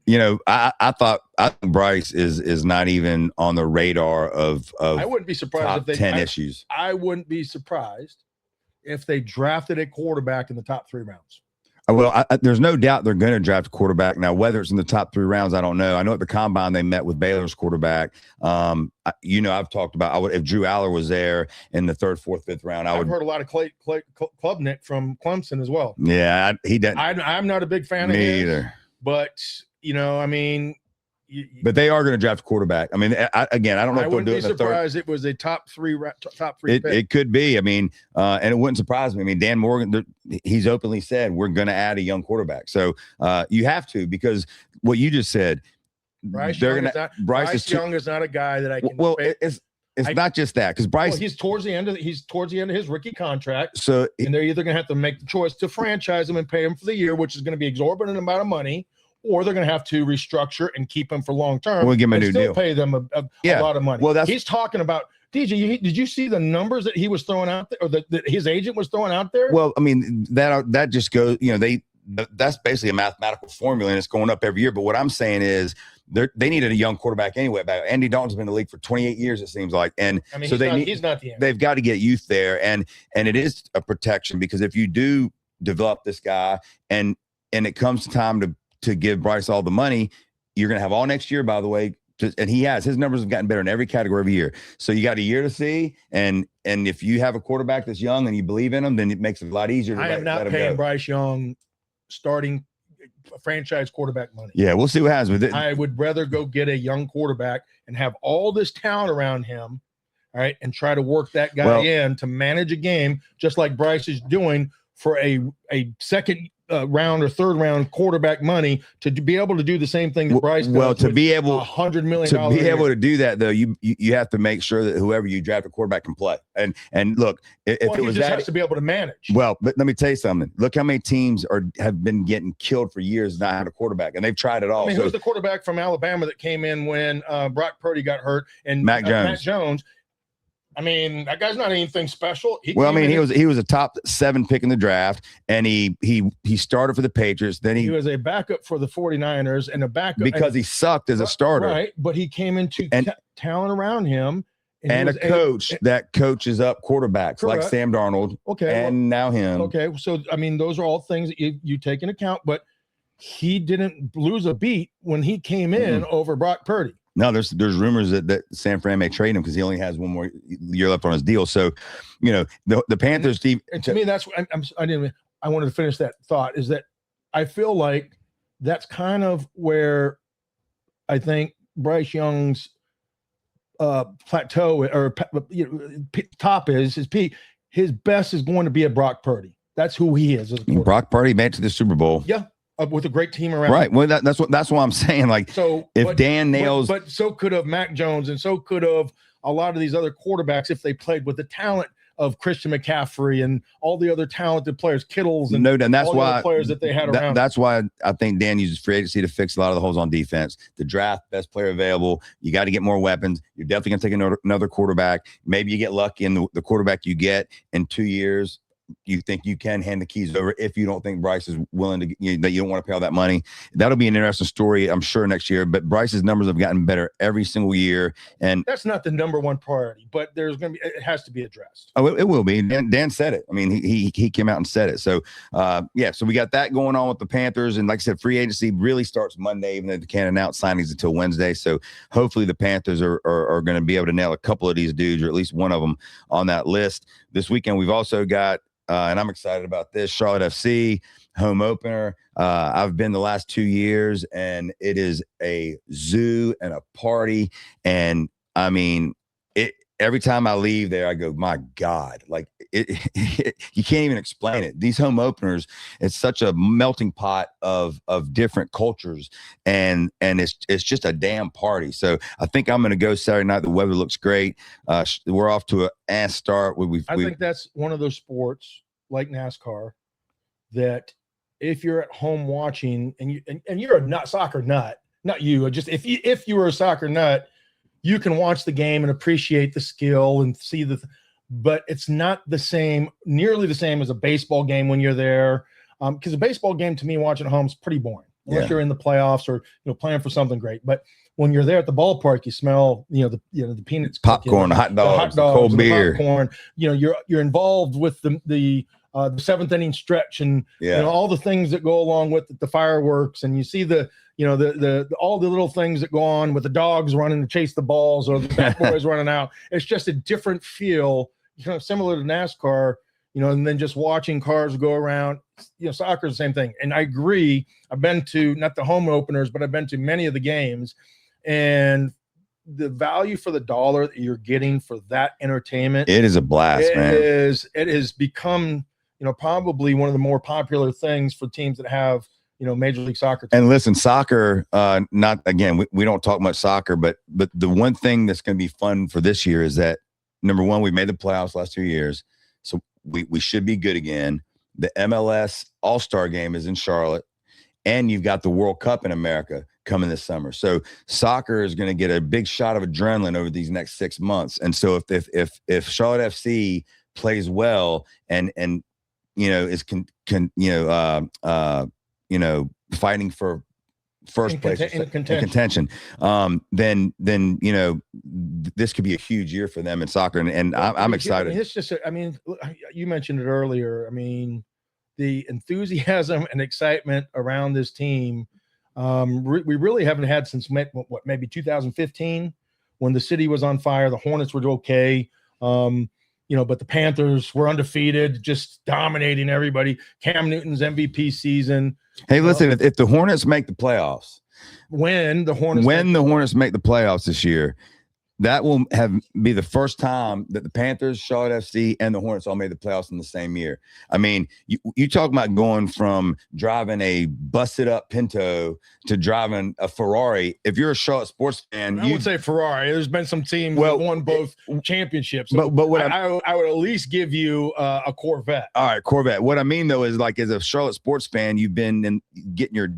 I think Bryce is not even on the radar of I wouldn't be surprised top if they 10 issues. I wouldn't be surprised if they drafted a quarterback in the top 3 rounds. Well, there's no doubt they're going to draft a quarterback. Now, whether it's in the top 3 rounds, I don't know. I know at the Combine they met with Baylor's quarterback. I've talked about if Drew Aller was there in the 3rd, 4th, 5th round. I've heard a lot of Klubnik from Clemson as well. Yeah, he doesn't. I'm not a big fan of his. Me either. But, but they are going to draft a quarterback. I don't know if they'll do it in the 3rd. I wouldn't be surprised it was a top 3 pick. It could be. And it wouldn't surprise me. Dan Morgan, he's openly said we're going to add a young quarterback. So you have to, because what you just said, Bryce Young is not a guy that I can. Well, it's not just that, because Bryce. Well, he's towards the end of his rookie contract. So and they're either going to have to make the choice to franchise him and pay him for the year, which is going to be exorbitant amount of money, or they're going to have to restructure and keep him for long term. We'll give him a new deal. Pay them a lot of money. Well, he's talking about. DJ, did you see the numbers that he was throwing out there, or that his agent was throwing out there? Well, that just goes. That's basically a mathematical formula, and it's going up every year. But what I'm saying is, they needed a young quarterback anyway. Andy Dalton's been in the league for 28 years, it seems like, and so he's not the end. They've got to get youth there, and it is a protection, because if you do develop this guy, and it comes time to give Bryce all the money, you're going to have all next year, by the way. And his numbers have gotten better in every category every year. So you got a year to see. And if you have a quarterback that's young and you believe in him, then it makes it a lot easier to I am not paying Bryce Young starting franchise quarterback money. Yeah, we'll see what happens with it. I would rather go get a young quarterback and have all this talent around him, all right, and try to work that guy in to manage a game, just like Bryce is doing, for a second round or 3rd round quarterback money, to be able to do the same thing that Bryce does. Well, to be able $100 million to be able to do that, though, you have to make sure that whoever you draft a quarterback can play. And look, if it was has to be able to manage. Well, but let me tell you something. Look how many teams have been getting killed for years not having a quarterback, and they've tried it all. Who's the quarterback from Alabama that came in when Brock Purdy got hurt, and Mac Jones? That guy's not anything special. He was a top 7 pick in the draft, and he started for the Patriots. Then he was a backup for the 49ers, and a backup because he sucked as a starter. Right, but he came into talent around him, and a coach that coaches up quarterbacks, like Sam Darnold. Okay, and now him. Okay, so those are all things that you take into account, but he didn't lose a beat when he came in over Brock Purdy. No, there's rumors that San Fran may trade him because he only has one more year left on his deal. So, the Panthers team. And to me, that's I wanted to finish that thought, is that I feel like that's kind of where I think Bryce Young's plateau or top is his peak. His best is going to be at Brock Purdy. That's who he is. Brock Purdy made it to the Super Bowl. Yeah. With a great team around. Right. Well, that's what I'm saying. Like, so if Dan nails, but so could have Mac Jones, and so could have a lot of these other quarterbacks if they played with the talent of Christian McCaffrey and all the other talented players, Kittles, and that's why the players that they had around. That's why I think Dan uses free agency to fix a lot of the holes on defense. The draft, best player available. You got to get more weapons. You're definitely going to take another quarterback. Maybe you get lucky, and the quarterback you get in 2 years you think you can hand the keys over if you don't think Bryce is willing to, that you don't want to pay all that money. That'll be an interesting story, I'm sure, next year. But Bryce's numbers have gotten better every single year, and that's not the number one priority. But it has to be addressed. Oh, it will be. Dan said it. I mean, he came out and said it. So, so we got that going on with the Panthers, and like I said, free agency really starts Monday, even though they can't announce signings until Wednesday. So hopefully the Panthers are going to be able to nail a couple of these dudes, or at least one of them, on that list this weekend. We've also got. And I'm excited about this. Charlotte FC home opener. I've been the last 2 years, and it is a zoo and a party. And I mean, every time I leave there, I go, my God, like you can't even explain it. These home openers, it's such a melting pot of different cultures, and it's just a damn party. So I think I'm going to go Saturday night. The weather looks great. We're off to an ass start. I think that's one of those sports like NASCAR that if you're at home watching and you're a soccer nut, not you, just if you were a soccer nut, you can watch the game and appreciate the skill and see but it's not nearly the same as a baseball game when you're there. Because a baseball game to me watching at home is pretty boring unless you're in the playoffs or playing for something great. But when you're there at the ballpark, you smell the peanuts, popcorn, cooking, the hot dogs, cold beer, popcorn. You're involved with the seventh inning stretch and all the things that go along with it, the fireworks, and you see the all the little things that go on with the dogs running to chase the balls or the bat boys running out. It's just a different feel, similar to NASCAR, and then just watching cars go around. Soccer is the same thing. And I agree. I've been to not the home openers, but I've been to many of the games, and the value for the dollar that you're getting for that entertainment. It is a blast, man. It has become, probably one of the more popular things for teams that have, Major League Soccer teams. And listen, soccer, we don't talk much soccer, but the one thing that's going to be fun for this year is that, number one, we made the playoffs last 2 years, so we should be good again. The MLS All-Star game is in Charlotte, and you've got the World Cup in America coming this summer. So soccer is going to get a big shot of adrenaline over these next 6 months. And so if Charlotte FC plays well and is fighting for first place in contention, then this could be a huge year for them in soccer, and I'm excited. It's just, you mentioned it earlier. The enthusiasm and excitement around this team, we really haven't had since maybe 2015 when the city was on fire. The Hornets were okay. But the Panthers were undefeated, just dominating everybody. Cam Newton's MVP season. Hey, listen, if the Hornets make the playoffs, when the Hornets make the playoffs this year, that will be the first time that the Panthers, Charlotte FC, and the Hornets all made the playoffs in the same year. I mean, you talk about going from driving a busted up Pinto to driving a Ferrari. If you're a Charlotte sports fan, I would say Ferrari. There's been some teams that won both championships. But what I would at least give you a Corvette. All right, Corvette. What I mean though is, like, as a Charlotte sports fan, you've been getting your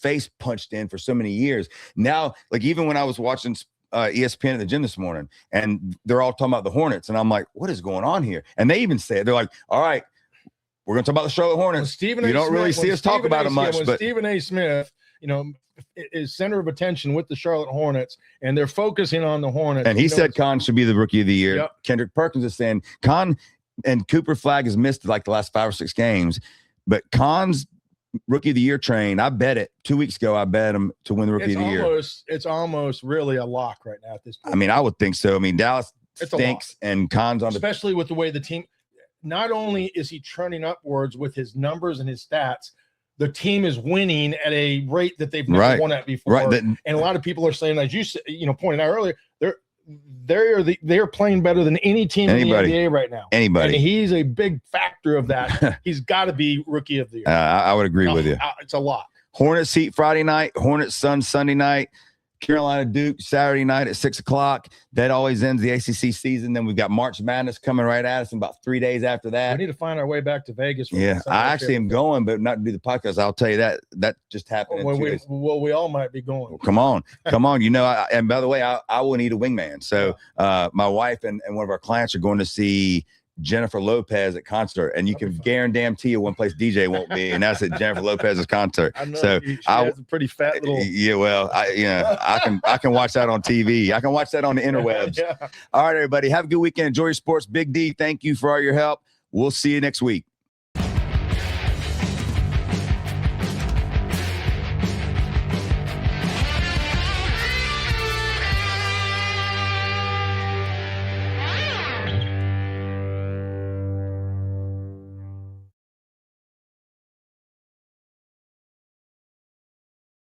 face punched in for so many years. Now, like, even when I was watching ESPN at the gym this morning, and they're all talking about the Hornets, and I'm like, what is going on here? And they even say it. They're like, all right, we're going to talk about the Charlotte Hornets. You don't really see us talk about it much, but Stephen A. Smith, is center of attention with the Charlotte Hornets, and they're focusing on the Hornets. And he said Kon should be the rookie of the year. Yep. Kendrick Perkins is saying Kon, and Cooper Flag has missed like the last 5 or 6 games, but Kon's rookie of the year train, I bet it 2 weeks ago. I bet him to win the rookie of the year. It's almost really a lock right now at this point. I would think so. Dallas stinks, and Kon's on, especially with the way the team. Not only is he trending upwards with his numbers and his stats, the team is winning at a rate that they've never won at before. Right. And a lot of people are saying, as you pointed out earlier, they're playing better than any team in the NBA right now. Anybody. And he's a big factor of that. He's got to be rookie of the year. I would agree with you. It's a lot. Hornets Heat Friday night, Hornets Suns Sunday night, Carolina Duke Saturday night at 6:00. That always ends the ACC season. Then we've got March Madness coming right at us in about 3 days after that. We need to find our way back to Vegas. Yeah, I actually am going, but not to do the podcast. I'll tell you that just happened. We all might be going. Well, come on. And by the way, I will need a wingman. So my wife and one of our clients are going to see Jennifer Lopez at concert, and you can guarantee you one place DJ won't be, and that's at Jennifer Lopez's concert. I know. So She has a pretty fat little. Yeah, well, I can watch that on TV. I can watch that on the interwebs. Yeah. All right, everybody, have a good weekend. Enjoy your sports. Big D, thank you for all your help. We'll see you next week.